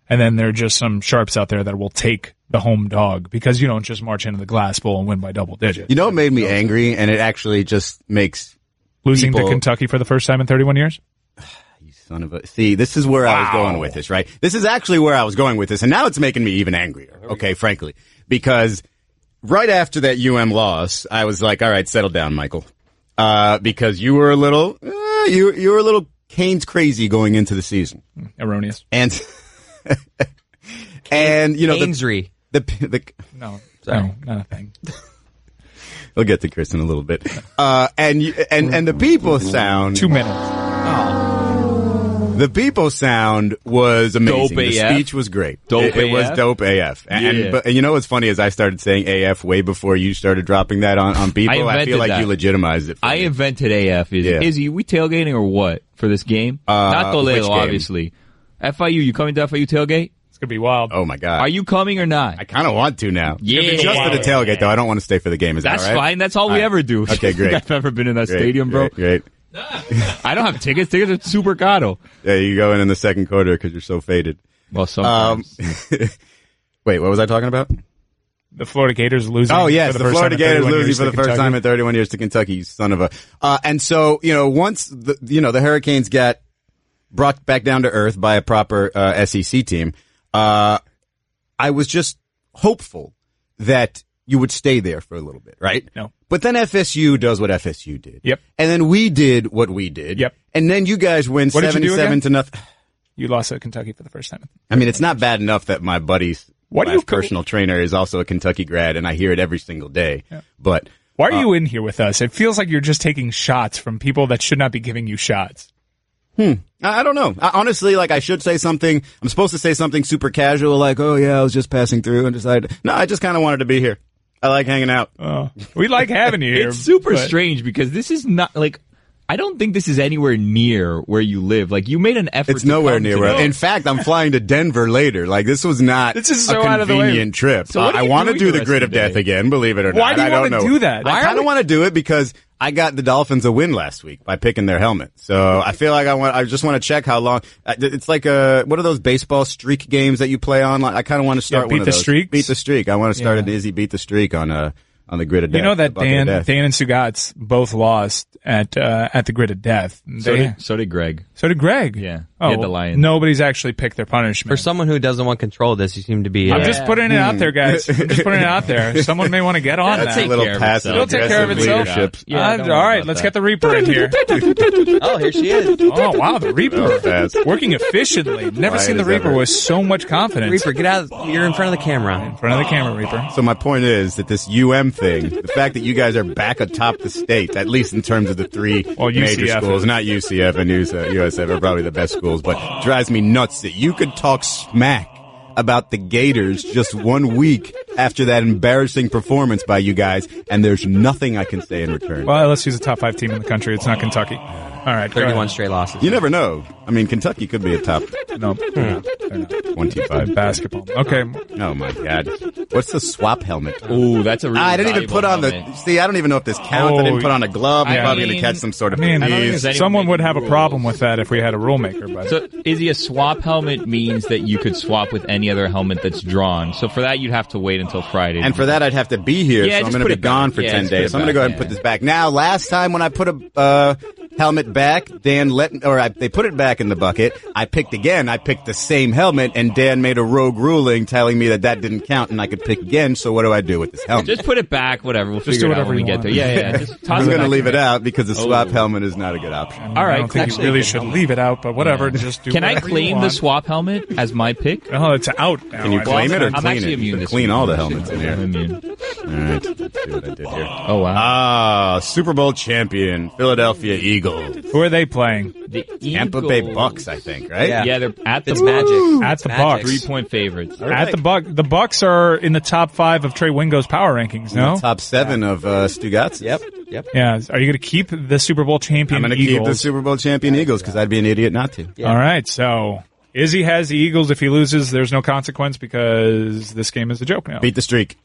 Speaker 3: And then there are just some sharps out there that will take the home dog because you don't just march into the Glass Bowl and win by double digits.
Speaker 10: You know what made me angry, and it actually just makes
Speaker 3: losing
Speaker 10: people...
Speaker 3: to Kentucky for the first time in 31 years?
Speaker 10: You son of a... See, this is where I was going with this, right? This is actually where I was going with this, and now it's making me even angrier, okay, frankly. Because right after that loss, I was like, all right, settle down, Michael. Because you were a little... you were a little Canes crazy going into the season.
Speaker 3: Erroneous.
Speaker 10: And... and you know
Speaker 6: Canesery.
Speaker 3: No, sorry, not a thing.
Speaker 10: We'll get to Chris in a little bit. And the people sound
Speaker 3: 2 minutes.
Speaker 10: The people sound was amazing.
Speaker 1: Dope
Speaker 10: the
Speaker 1: AF.
Speaker 10: speech was great.
Speaker 1: Dope
Speaker 10: it was
Speaker 1: AF.
Speaker 10: dope AF. And you know what's funny is I started saying AF way before you started dropping that on people. I feel like you legitimized it.
Speaker 1: I invented AF. Izzy, we tailgating or what for this game? Not Toledo, obviously. FIU, you coming to FIU tailgate?
Speaker 3: It's gonna be wild.
Speaker 10: Oh my god!
Speaker 1: Are you coming or not?
Speaker 10: I kind of want to now.
Speaker 1: Yeah,
Speaker 10: just for the tailgate though. I don't want to stay for the game. Is
Speaker 1: that's
Speaker 10: that right?
Speaker 1: fine. That's all we ever do.
Speaker 10: Okay, great.
Speaker 1: I've ever been in that stadium, bro.
Speaker 10: Great.
Speaker 1: I don't have tickets. Tickets are super caro.
Speaker 10: Yeah, you go in the second quarter because you're so faded.
Speaker 1: Well, sometimes.
Speaker 10: Wait, what was I talking about?
Speaker 3: The Florida Gators losing.
Speaker 10: Oh yes,
Speaker 3: for
Speaker 10: the
Speaker 3: first
Speaker 10: Florida
Speaker 3: time in
Speaker 10: Gators
Speaker 3: 31
Speaker 10: losing
Speaker 3: years
Speaker 10: for the
Speaker 3: to
Speaker 10: first
Speaker 3: Kentucky.
Speaker 10: time in 31 years to Kentucky. You son of a. And so once the Hurricanes got brought back down to earth by a proper SEC team, I was just hopeful that you would stay there for a little bit, right?
Speaker 3: No.
Speaker 10: But then FSU does what FSU did.
Speaker 3: Yep.
Speaker 10: And then we did what we did.
Speaker 3: Yep.
Speaker 10: And then you guys win
Speaker 3: What did you do
Speaker 10: 77
Speaker 3: again?
Speaker 10: to nothing.
Speaker 3: You lost at Kentucky for the first time.
Speaker 10: I mean, it's not bad enough that my buddy's personal trainer is also a Kentucky grad, and I hear it every single day.
Speaker 3: Yeah.
Speaker 10: But
Speaker 3: why are you in here with us? It feels like you're just taking shots from people that should not be giving you shots.
Speaker 10: I don't know. Honestly, I should say something. I'm supposed to say something super casual, like, "Oh yeah, I was just passing through and decided." No, I just kind of wanted to be here. I like hanging out.
Speaker 3: We like having you here.
Speaker 1: It's super strange because this is not I don't think this is anywhere near where you live. You made an effort.
Speaker 10: It's nowhere near where. In fact, I'm flying to Denver later. This was not
Speaker 3: this is so
Speaker 10: a
Speaker 3: out of the way.
Speaker 10: convenient trip.
Speaker 1: So what are
Speaker 10: I
Speaker 1: you
Speaker 10: want to
Speaker 1: doing
Speaker 10: do
Speaker 1: the
Speaker 10: the
Speaker 1: rest
Speaker 10: grid
Speaker 1: of
Speaker 10: of
Speaker 1: the
Speaker 10: death
Speaker 1: day?
Speaker 10: again, believe it or not.
Speaker 3: Why do you
Speaker 10: I don't
Speaker 3: want to
Speaker 10: know.
Speaker 3: do that?
Speaker 10: I kind of want to do it because I got the Dolphins a win last week by picking their helmet. So I feel like I just want to check how long. It's like what are those baseball streak games that you play online? I kind of want to start
Speaker 3: beat
Speaker 10: one of
Speaker 3: the
Speaker 10: those.
Speaker 3: streaks?
Speaker 10: Beat the streak. I want to start an Izzy beat the streak on the grid of death.
Speaker 3: You know that
Speaker 10: the bucket of death.
Speaker 3: Dan and Stugotz both lost at the grid of death.
Speaker 1: So did Greg.
Speaker 3: So did Greg.
Speaker 1: Yeah.
Speaker 3: Oh,
Speaker 1: He had the Lions.
Speaker 3: nobody's actually picked their punishment.
Speaker 6: For someone who doesn't want control of this, you seem to be.
Speaker 3: I'm just putting it out there, guys. I'm just putting it out there. Someone may want to get on that.
Speaker 1: take
Speaker 10: little
Speaker 1: care of
Speaker 10: passive
Speaker 1: itself.
Speaker 3: It'll take care of
Speaker 10: aggressive
Speaker 3: itself.
Speaker 10: leadership.
Speaker 1: Yeah, don't
Speaker 3: all
Speaker 1: worry
Speaker 3: right,
Speaker 1: about
Speaker 3: let's
Speaker 1: that.
Speaker 3: get the Reaper in here.
Speaker 6: Oh, here she is.
Speaker 3: Oh, wow, the Reaper.
Speaker 10: Fast.
Speaker 3: Working efficiently. Never
Speaker 10: Quiet
Speaker 3: seen the
Speaker 10: as
Speaker 3: Reaper
Speaker 10: ever.
Speaker 3: with so much confidence.
Speaker 6: Reaper, get out. You're in front of the camera.
Speaker 3: In front of the camera, Reaper.
Speaker 10: So my point is that this thing, the fact that you guys are back atop the state, at least in terms of the three major
Speaker 3: UCF.
Speaker 10: schools, not UCF and USF are probably the best schools, but drives me nuts that you could talk smack about the Gators just 1 week after that embarrassing performance by you guys, and there's nothing I can say in return.
Speaker 3: Well, LSU's a top 5 team in the country. It's not Kentucky. All right, go
Speaker 6: 31
Speaker 3: ahead.
Speaker 6: straight losses.
Speaker 10: You never know. I mean, Kentucky could be a top
Speaker 3: No, they're not.
Speaker 10: 25.
Speaker 3: Basketball. Okay.
Speaker 10: Oh my God. What's the swap helmet?
Speaker 1: Ooh, that's a really
Speaker 10: I didn't even put on
Speaker 1: valuable
Speaker 10: see, I don't even know if this counts. I didn't put on a glove. I'm
Speaker 1: I
Speaker 10: probably going
Speaker 1: mean-
Speaker 10: to catch some sort of
Speaker 3: I mean,
Speaker 10: disease.
Speaker 1: there's
Speaker 3: someone
Speaker 1: anyone
Speaker 3: would have a
Speaker 1: making
Speaker 3: problem
Speaker 1: rules.
Speaker 3: with that if we had a rule maker, but
Speaker 1: So, Izzy, a swap helmet means that you could swap with any other helmet that's drawn. So for that, you'd have to wait until Friday.
Speaker 10: And for that, I'd have to be here,
Speaker 1: Yeah,
Speaker 10: so I'm
Speaker 1: just
Speaker 10: going to
Speaker 1: put
Speaker 10: be
Speaker 1: it back.
Speaker 10: gone for
Speaker 1: Yeah,
Speaker 10: 10
Speaker 1: just put
Speaker 10: days.
Speaker 1: it
Speaker 10: So I'm going to
Speaker 1: back,
Speaker 10: go ahead and
Speaker 1: yeah.
Speaker 10: put this back. Now, last time when I put a helmet back, Dan they put it back in the bucket. I picked again. I picked the same helmet, and Dan made a rogue ruling telling me that didn't count, and I could pick again. So what do I do with this helmet?
Speaker 1: just put it back, whatever. We'll figure
Speaker 3: do
Speaker 1: it out
Speaker 3: whatever
Speaker 1: when we
Speaker 3: you
Speaker 1: get
Speaker 3: want.
Speaker 1: there. Yeah. Just toss
Speaker 10: I'm
Speaker 1: it
Speaker 10: going to
Speaker 1: back
Speaker 10: leave
Speaker 1: in
Speaker 10: it
Speaker 1: there.
Speaker 10: out because the swap helmet is not a good option.
Speaker 1: All right,
Speaker 3: I don't think you
Speaker 1: actually,
Speaker 3: really should leave it out, but whatever. Just do
Speaker 1: Can I
Speaker 3: whatever you
Speaker 1: claim the
Speaker 3: want.
Speaker 1: swap helmet as my pick?
Speaker 3: Oh, it's out now.
Speaker 10: Can you
Speaker 3: I
Speaker 10: claim it or
Speaker 3: don't-
Speaker 1: I'm
Speaker 10: clean
Speaker 1: actually
Speaker 10: it?
Speaker 1: immune
Speaker 10: You
Speaker 1: this
Speaker 10: clean
Speaker 1: week.
Speaker 10: all the helmets in here.
Speaker 1: I'm immune.
Speaker 10: All right, let's see what I did here.
Speaker 1: Oh, wow.
Speaker 10: Super Bowl champion, Philadelphia Eagles.
Speaker 3: Who are they playing?
Speaker 1: The
Speaker 10: Tampa Bay Bucks, I think, right?
Speaker 1: Yeah, they're at the
Speaker 6: It's magic.
Speaker 3: At the
Speaker 6: Magic.
Speaker 3: Bucks.
Speaker 1: 3-point favorites.
Speaker 3: At the Bucks. The Bucks are in the top 5 of Trey Wingo's power rankings, no?
Speaker 10: Top 7 of Stugotz.
Speaker 6: Yep.
Speaker 3: Yeah. Are you going to keep the Super Bowl champion
Speaker 10: I'm going to
Speaker 3: Eagles?
Speaker 10: keep the Super Bowl champion Eagles because I'd be an idiot not to.
Speaker 6: Yeah.
Speaker 3: All right, so Izzy has the Eagles. If he loses, there's no consequence because this game is a joke now.
Speaker 10: Beat the streak.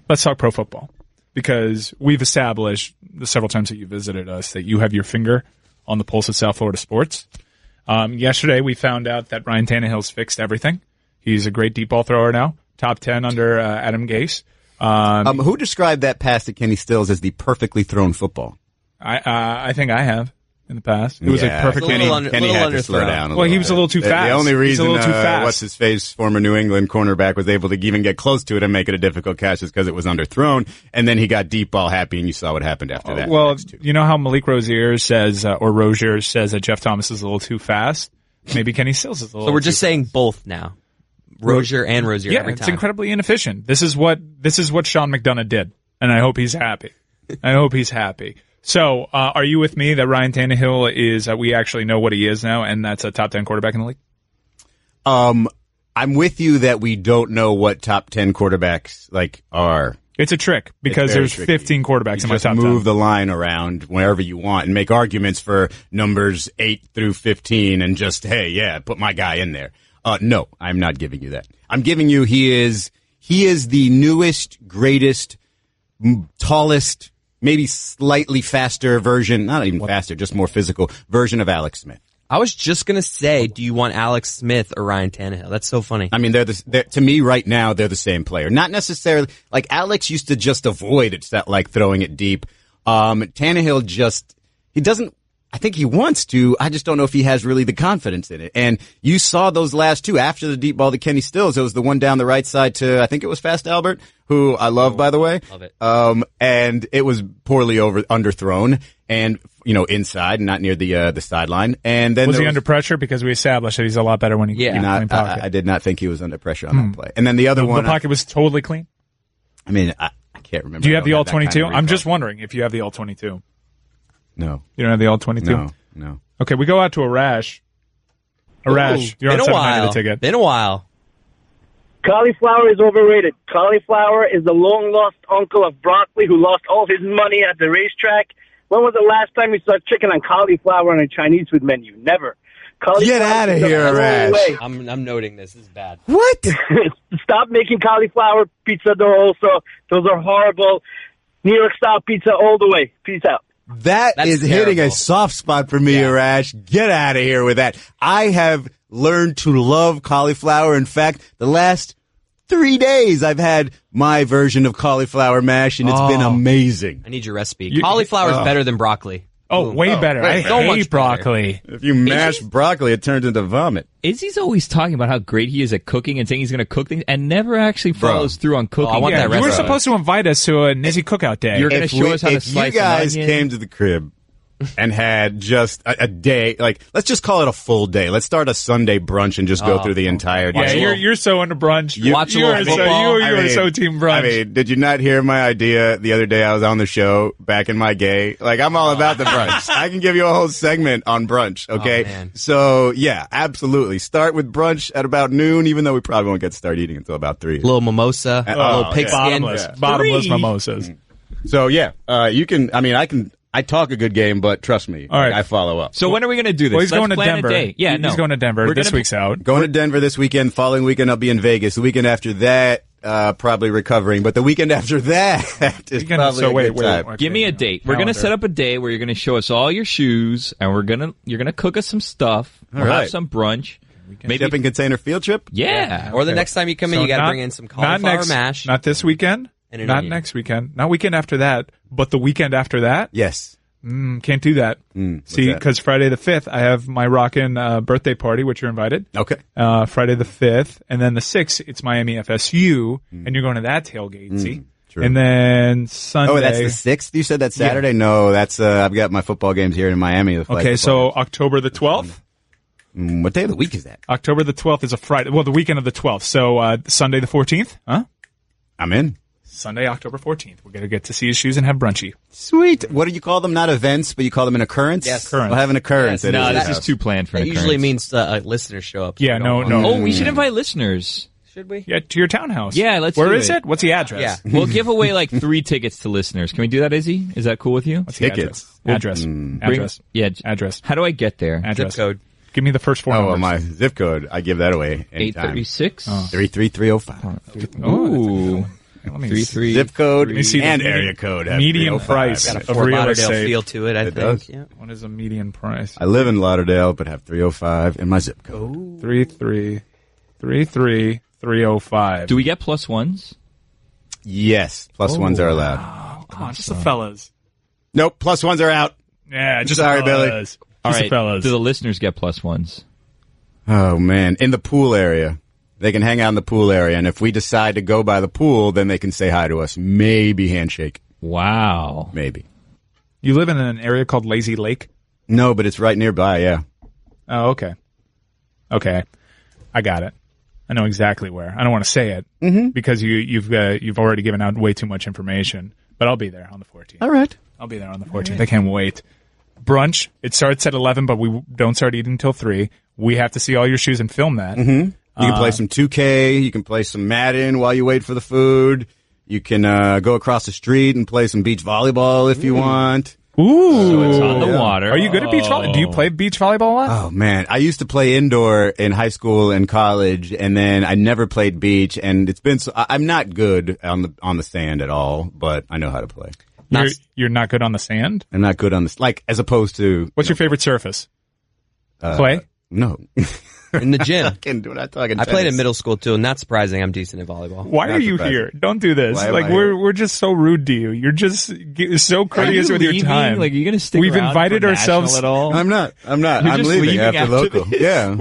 Speaker 3: Let's talk pro football because we've established the several times that you visited us that you have your finger on the pulse of South Florida sports. Yesterday, we found out that Ryan Tannehill's fixed everything. He's a great deep ball thrower now. Top 10 under Adam Gase.
Speaker 10: Who described that pass to Kenny Stills as the perfectly thrown football?
Speaker 3: I think I have in the past. It was a perfect.
Speaker 10: Kenny had to slow down.
Speaker 3: Well, he was a little too fast.
Speaker 10: The only reason
Speaker 3: fast.
Speaker 10: what's his face, former New England cornerback, was able to even get close to it and make it a difficult catch is because it was underthrown, and then he got deep ball happy, and you saw what happened after that.
Speaker 3: Well, you know how Malik Rozier says, or Rozier says that Jeff Thomas is a little too fast. Maybe Kenny Stills is a little.
Speaker 6: So we're just
Speaker 3: too
Speaker 6: saying
Speaker 3: fast.
Speaker 6: both now. Rozier and Rozier.
Speaker 3: Yeah,
Speaker 6: every
Speaker 3: it's
Speaker 6: time.
Speaker 3: incredibly inefficient. This is what Sean McDonough did, and I hope he's happy. So, are you with me that Ryan Tannehill is, we actually know what he is now, and that's a top 10 quarterback in the league?
Speaker 10: I'm with you that we don't know what top 10 quarterbacks are.
Speaker 3: It's a trick because there's 15 quarterbacks in my top 10.
Speaker 10: Move the line around wherever you want and make arguments for numbers 8 through 15 and just, hey, yeah, put my guy in there. No, I'm not giving you that. I'm giving you he is the newest, greatest, tallest, maybe slightly faster version, not even faster, just more physical version of Alex Smith.
Speaker 6: I was just going to say, do you want Alex Smith or Ryan Tannehill? That's so funny.
Speaker 10: I mean, to me right now, they're the same player. Not necessarily, like Alex used to just avoid it, like throwing it deep. Tannehill he doesn't, I think he wants to. I just don't know if he has really the confidence in it. And you saw those last two after the deep ball to Kenny Stills. It was the one down the right side to, I think it was Fast Albert, who I love, by the way.
Speaker 6: Love it.
Speaker 10: And it was poorly underthrown and, inside and not near the sideline. And then
Speaker 3: was he under pressure? Because we established that he's a lot better when he clean pocket.
Speaker 10: I did not think he was under pressure on that play. And then the other one.
Speaker 3: The pocket was totally clean?
Speaker 10: I mean, I can't remember.
Speaker 3: Do you have the all-22? I'm just wondering if you have the all-22.
Speaker 10: No.
Speaker 3: You don't have the all-22?
Speaker 10: No.
Speaker 3: Okay, we go out to Arash. Arash, you're on 790 the ticket.
Speaker 6: Been a while.
Speaker 13: Cauliflower is overrated. Cauliflower is the long-lost uncle of broccoli who lost all his money at the racetrack. When was the last time you saw chicken on cauliflower on a Chinese food menu? Never.
Speaker 10: Get out of here, Arash.
Speaker 6: I'm noting this. This is bad.
Speaker 10: What?
Speaker 13: Stop making cauliflower pizza dough also. Those are horrible. New York-style pizza all the way. Peace out.
Speaker 10: That's is terrible. Hitting a soft spot for me, Arash. Get out of here with that. I have learned to love cauliflower. In fact, the last 3 days I've had my version of cauliflower mash, and it's been amazing.
Speaker 6: I need your recipe. Cauliflower is better than broccoli.
Speaker 3: Way better. I hate broccoli.
Speaker 10: If you mash broccoli, it turns into vomit.
Speaker 1: Izzy's always talking about how great he is at cooking and saying he's going to cook things and never actually follows through on cooking.
Speaker 3: You were supposed to invite us to an Izzy cookout day.
Speaker 1: You're going to show us how to slice
Speaker 10: you guys
Speaker 1: an onion.
Speaker 10: came to the crib and had just a day, like, let's just call it a full day. Let's start a Sunday brunch and just go through the entire day.
Speaker 3: Yeah, you're so into brunch.
Speaker 10: You
Speaker 3: are so team brunch.
Speaker 10: I mean, did you not hear my idea the other day? I was on the show back in my gay. Like, I'm all about the brunch. I can give you a whole segment on brunch, okay? So, yeah, absolutely. Start with brunch at about noon, even though we probably won't get to start eating until about 3.
Speaker 6: A little mimosa, a little pigskin.
Speaker 3: Bottomless mimosas.
Speaker 10: So, yeah, I talk a good game, but trust me,
Speaker 3: all right.
Speaker 10: I follow up.
Speaker 1: So when are we going to do this?
Speaker 3: Well, he's going to
Speaker 1: plan
Speaker 3: Denver.
Speaker 1: a day. Yeah,
Speaker 3: he's going to Denver. This week's out.
Speaker 10: Going to Denver this weekend. Following weekend, I'll be in Vegas. The weekend after that, probably recovering. But the weekend after that is probably a good time.
Speaker 1: Give me a date. We're going to set up a day where you're going to show us all your shoes, and you're going to cook us some stuff. We'll have some brunch.
Speaker 10: Maybe shipping container field trip.
Speaker 1: Yeah.
Speaker 6: Or the next time you come in, you got to bring in some cauliflower mash.
Speaker 3: Not this weekend. Not next weekend. Not weekend after that. But the weekend after that.
Speaker 10: Yes.
Speaker 3: Can't do that. See, because Friday the 5th, I have my rockin' birthday party, which you're invited.
Speaker 10: Okay.
Speaker 3: Friday the 5th. And then the 6th, it's Miami FSU, and you're going to that tailgate, see?
Speaker 10: True.
Speaker 3: And then Sunday.
Speaker 10: Oh, that's the 6th? You said that's Saturday? Yeah. No, that's, I've got my football games here in Miami.
Speaker 3: Okay, so October the 12th?
Speaker 10: What day of the week is that?
Speaker 3: October the 12th is a Friday. Well, the weekend of the 12th. So Sunday the 14th? Huh?
Speaker 10: I'm in.
Speaker 3: Sunday, October 14th. We're going to get to see his shoes and have brunchy.
Speaker 10: Sweet. What do you call them? Not events, but you call them an occurrence?
Speaker 6: Yes.
Speaker 10: We'll have an occurrence.
Speaker 1: Yes. No, this is too planned for an occurrence.
Speaker 6: Usually means listeners show up. So
Speaker 3: yeah, no.
Speaker 1: Oh, we should invite listeners.
Speaker 6: Should we?
Speaker 3: Yeah, to your townhouse.
Speaker 1: Yeah, let's
Speaker 3: Where
Speaker 1: do
Speaker 3: is it? What's the address?
Speaker 6: Yeah.
Speaker 1: We'll give away like 3 tickets to listeners. Can we do that, Izzy? Is that cool with you?
Speaker 3: What's the
Speaker 10: Tickets.
Speaker 3: Address. Address.
Speaker 1: Address. How do I get there?
Speaker 3: Address.
Speaker 6: Zip code.
Speaker 3: Give me the first 4 numbers.
Speaker 10: Oh, my zip code. I give that away anytime.
Speaker 1: 836?
Speaker 10: 33305.
Speaker 1: Ooh.
Speaker 3: Let me
Speaker 1: 3-3.
Speaker 10: Zip code
Speaker 3: Let me see the
Speaker 10: and
Speaker 3: median-
Speaker 10: area code. have
Speaker 3: median
Speaker 10: 305.
Speaker 3: price
Speaker 6: Got a
Speaker 3: of
Speaker 6: Fort
Speaker 3: real
Speaker 6: Lauderdale
Speaker 3: estate.
Speaker 6: feel to it, I think.
Speaker 10: does.
Speaker 6: Yeah.
Speaker 3: What is a median price?
Speaker 10: I live in Lauderdale, but have 305 in my zip code.
Speaker 3: 3-3-3-3-305.
Speaker 1: Do we get plus ones?
Speaker 10: Yes, plus ones are allowed.
Speaker 3: Oh, come on, just the fellas.
Speaker 10: Nope, plus ones are out.
Speaker 3: Yeah, just
Speaker 10: Sorry,
Speaker 3: the
Speaker 10: Billy.
Speaker 3: fellas.
Speaker 1: All
Speaker 3: Just
Speaker 1: right.
Speaker 3: the fellas.
Speaker 1: Do the listeners get plus ones?
Speaker 10: Oh, man. In the pool area. They can hang out in the pool area, and if we decide to go by the pool, then they can say hi to us. Maybe handshake.
Speaker 1: Wow.
Speaker 10: Maybe.
Speaker 3: You live in an area called Lazy Lake?
Speaker 10: No, but it's right nearby, yeah.
Speaker 3: Oh, okay. Okay. I got it. I know exactly where. I don't want to say it because you've already given out way too much information, but I'll be there on the 14th.
Speaker 10: All right.
Speaker 3: I'll be there on the 14th. I can't wait. Brunch, it starts at 11, but we don't start eating until 3. We have to see all your shoes and film that.
Speaker 10: Mm-hmm. You can play some 2K. You can play some Madden while you wait for the food. You can go across the street and play some beach volleyball if you want.
Speaker 3: Ooh.
Speaker 1: So it's on the water.
Speaker 3: Are you good at beach volleyball? Do you play beach volleyball a lot?
Speaker 10: Oh, man. I used to play indoor in high school and college, and then I never played beach, and it's been so... I'm not good on the sand at all, but I know how to play.
Speaker 3: You're not good on the sand?
Speaker 10: I'm not good on the... Like, as opposed to...
Speaker 3: What's your favorite surface? Clay?
Speaker 10: No.
Speaker 6: In the gym.
Speaker 10: We're not talking
Speaker 6: I played
Speaker 10: tennis.
Speaker 6: in middle school too, and not surprising. I'm decent at volleyball.
Speaker 3: Why are you here? Don't do this.
Speaker 10: Why am
Speaker 3: Like
Speaker 10: I here?
Speaker 3: we're just so rude to you. You're just so courteous with your time.
Speaker 1: Like, you're going to stick
Speaker 3: We've
Speaker 1: around
Speaker 3: invited
Speaker 1: for
Speaker 3: ourselves.
Speaker 1: national at all?
Speaker 10: I'm not.
Speaker 1: You're
Speaker 10: I'm
Speaker 1: just
Speaker 10: leaving
Speaker 1: leaving
Speaker 10: after
Speaker 1: after
Speaker 10: local.
Speaker 1: this.
Speaker 10: Yeah.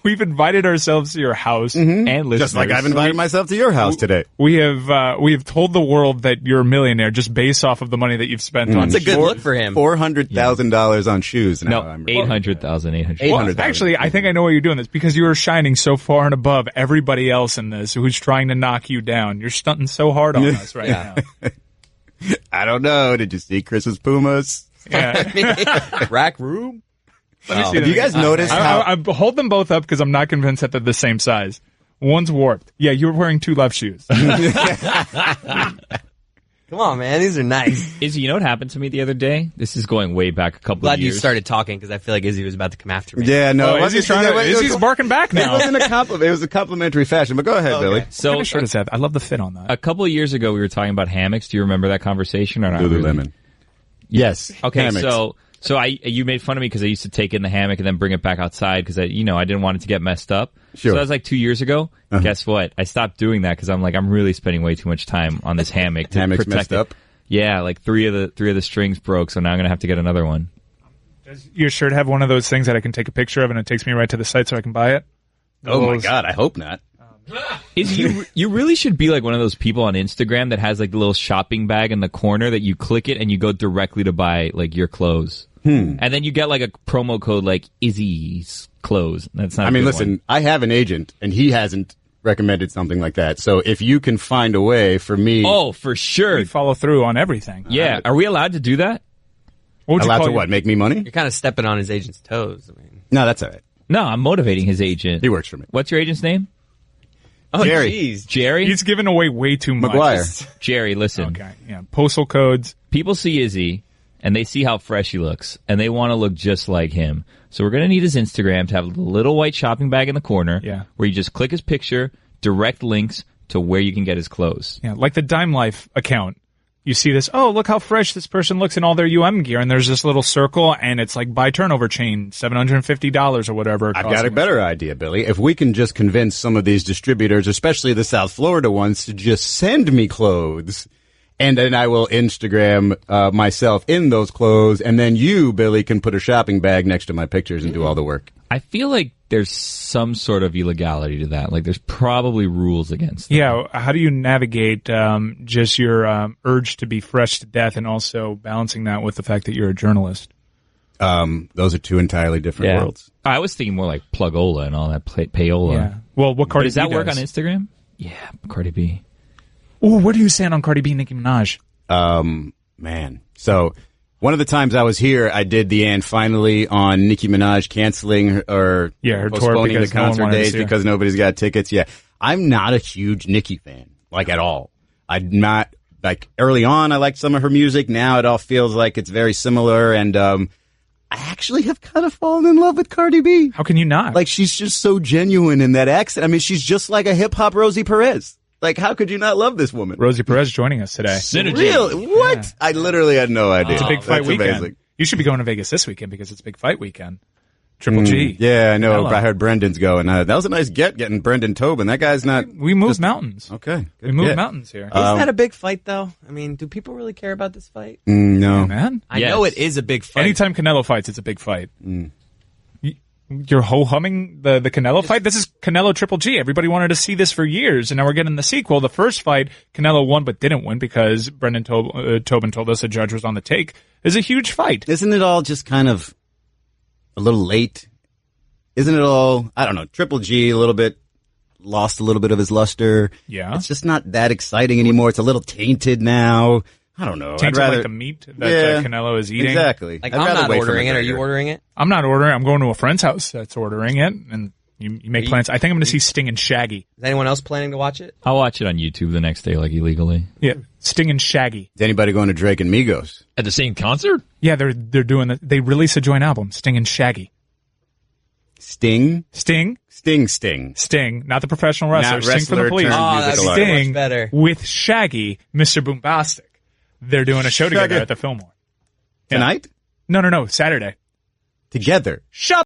Speaker 3: We've invited ourselves to your house
Speaker 1: And listeners.
Speaker 10: Just like I've invited myself to your house today.
Speaker 3: We have told the world that you're a millionaire just based off of the money that you've spent on.
Speaker 6: It's a good look for him.
Speaker 10: $400,000 on shoes. Now
Speaker 1: No,
Speaker 10: I'm
Speaker 1: 800,000.
Speaker 3: Well, actually, I think I know why you're doing this because you are shining so far and above everybody else in this who's trying to knock you down. You're stunting so hard on us right now.
Speaker 10: I don't know. Did you see Chris's Pumas?
Speaker 3: Yeah.
Speaker 6: Rack room?
Speaker 10: Have you guys noticed how...
Speaker 3: I hold them both up because I'm not convinced that they're the same size. One's warped. Yeah, you were wearing 2 left shoes.
Speaker 6: Come on, man. These are nice.
Speaker 1: Izzy, you know what happened to me the other day? This is going way back a couple
Speaker 6: Glad
Speaker 1: of
Speaker 6: you
Speaker 1: years.
Speaker 6: started talking because I feel like Izzy was about to come after me.
Speaker 10: Yeah, no.
Speaker 3: Oh, Izzy's barking back
Speaker 10: It
Speaker 3: now.
Speaker 10: wasn't a compliment. It was a complimentary fashion. But go ahead, Billy.
Speaker 1: So,
Speaker 3: What shirt is that? I love the fit on that.
Speaker 1: a couple of years ago, we were talking about hammocks. Do you remember that conversation or not?
Speaker 10: Lululemon.
Speaker 1: Really?
Speaker 10: Yes.
Speaker 1: Okay,
Speaker 10: Hammocks.
Speaker 1: so you made fun of me because I used to take in the hammock and then bring it back outside because I didn't want it to get messed up.
Speaker 10: Sure.
Speaker 1: So that was like 2 years ago. Guess what? I stopped doing that because I'm really spending way too much time on this hammock to
Speaker 10: Hammock's
Speaker 1: protect
Speaker 10: messed
Speaker 1: it.
Speaker 10: up?
Speaker 1: Yeah, like three of the strings broke, so now I'm gonna have to get another one.
Speaker 3: Does your shirt have one of those things that I can take a picture of and it takes me right to the site so I can buy it?
Speaker 10: Oh my God, I hope not.
Speaker 1: You really should be like one of those people on Instagram that has like the little shopping bag in the corner that you click it and you go directly to buy like your clothes. And then you get like a promo code like Izzy's clothes. That's not.
Speaker 10: I mean, listen, I have an agent and he hasn't recommended something like that. So if you can find a way for me,
Speaker 1: oh, for sure,
Speaker 3: We follow through on everything.
Speaker 1: yeah. Are we allowed to do that?
Speaker 3: What would you
Speaker 10: allowed
Speaker 3: call
Speaker 10: to
Speaker 3: your-
Speaker 10: what? Make me money?
Speaker 6: You're kind of stepping on his agent's toes. I mean,
Speaker 10: No, that's all right.
Speaker 1: No, I'm motivating his agent.
Speaker 10: He works for me.
Speaker 1: What's your agent's name?
Speaker 6: oh,
Speaker 10: Jerry.
Speaker 6: jeez.
Speaker 1: Jerry.
Speaker 3: He's giving away way too much.
Speaker 10: McGuire.
Speaker 1: Jerry, listen.
Speaker 3: Okay, yeah. Postal codes.
Speaker 1: People see Izzy and they see how fresh he looks and they want to look just like him. So we're going to need his Instagram to have a little white shopping bag in the corner where you just click his picture, direct links to where you can get his clothes.
Speaker 3: Yeah, like the Dime Life account. You see this, oh, look how fresh this person looks in all their UM gear, and there's this little circle, and it's like buy turnover chain, $750 or whatever.
Speaker 10: I've got a better idea, Billy. If we can just convince some of these distributors, especially the South Florida ones, to just send me clothes, and then I will Instagram myself in those clothes, and then you, Billy, can put a shopping bag next to my pictures and do all the work.
Speaker 1: I feel like there's some sort of illegality to that. Like there's probably rules against that.
Speaker 3: Yeah, how do you navigate just your urge to be fresh to death and also balancing that with the fact that you're a journalist?
Speaker 10: Those are two entirely different worlds.
Speaker 1: I was thinking more like Plugola and all that, payola.
Speaker 3: Yeah. Well, what Cardi
Speaker 1: Does that
Speaker 3: B
Speaker 1: work
Speaker 3: does.
Speaker 1: on Instagram? Yeah, Cardi B.
Speaker 3: Ooh, where do you stand on Cardi B, Nicki Minaj?
Speaker 10: Man. So one of the times I was here, I did the and finally on Nicki Minaj canceling her
Speaker 3: her tour
Speaker 10: postponing the
Speaker 3: because no one
Speaker 10: concert
Speaker 3: wanted to
Speaker 10: days
Speaker 3: see her.
Speaker 10: because nobody's got tickets. Yeah. I'm not a huge Nicki fan, like at all. I'm not, like early on I liked some of her music. Now it all feels like it's very similar and, I actually have kind of fallen in love with Cardi B.
Speaker 3: How can you not?
Speaker 10: Like she's just so genuine in that accent. I mean, she's just like a hip hop Rosie Perez. Like, how could you not love this woman?
Speaker 3: Rosie Perez joining us today.
Speaker 4: Synergy.
Speaker 10: Really? What?
Speaker 3: Yeah.
Speaker 10: I literally had no idea.
Speaker 3: It's a big fight
Speaker 10: That's
Speaker 3: weekend.
Speaker 10: Amazing.
Speaker 3: You should be going to Vegas this weekend because it's big fight weekend. Triple G.
Speaker 10: Yeah, I know.
Speaker 3: Hello.
Speaker 10: I heard Brendan's going. That was a nice getting Brendan Tobin. That guy's not.
Speaker 3: We moved mountains.
Speaker 10: Okay.
Speaker 3: We moved mountains here.
Speaker 6: Isn't that a big fight, though? I mean, do people really care about this fight?
Speaker 10: No.
Speaker 3: Yeah, man.
Speaker 6: I know it is a big fight.
Speaker 3: Anytime Canelo fights, it's a big fight. You're ho-humming the Canelo fight? This is Canelo Triple G. Everybody wanted to see this for years, and now we're getting the sequel. The first fight, Canelo won but didn't win because Brendan Tobin told us a judge was on the take. Is a huge fight.
Speaker 10: Isn't it all just kind of a little late? Isn't it all, I don't know, Triple G a little bit, lost a little bit of his luster.
Speaker 3: Yeah.
Speaker 10: It's just not that exciting anymore. It's a little tainted now. I don't know.
Speaker 3: Tainted
Speaker 10: I'd rather,
Speaker 3: like the meat that Canelo is eating.
Speaker 10: Exactly.
Speaker 6: Like,
Speaker 10: I'd
Speaker 6: I'm
Speaker 10: rather
Speaker 6: not
Speaker 10: wait for
Speaker 6: ordering it. Are
Speaker 10: McGregor.
Speaker 6: you ordering it?
Speaker 3: I'm not ordering. I'm going to a friend's house that's ordering it, and you make plans. I think I'm going to see Sting and Shaggy.
Speaker 6: Is anyone else planning to watch it?
Speaker 1: I'll watch it on YouTube the next day, like illegally.
Speaker 3: Yeah, Sting and Shaggy.
Speaker 10: Is anybody going to Drake and Migos?
Speaker 4: At the same concert?
Speaker 3: Yeah, they're doing it. They release a joint album, Sting and Shaggy.
Speaker 10: Sting?
Speaker 3: Sting, not the professional wrestler.
Speaker 10: Not
Speaker 3: Sting from the
Speaker 10: wrestler
Speaker 3: Police.
Speaker 10: turned musical artist.
Speaker 3: Sting
Speaker 6: much better.
Speaker 3: with Shaggy, Mr. Boombastic. They're doing a show together
Speaker 10: Shaggy.
Speaker 3: at the Fillmore. Yeah.
Speaker 10: Tonight?
Speaker 3: No, Saturday.
Speaker 10: Together?
Speaker 3: Shut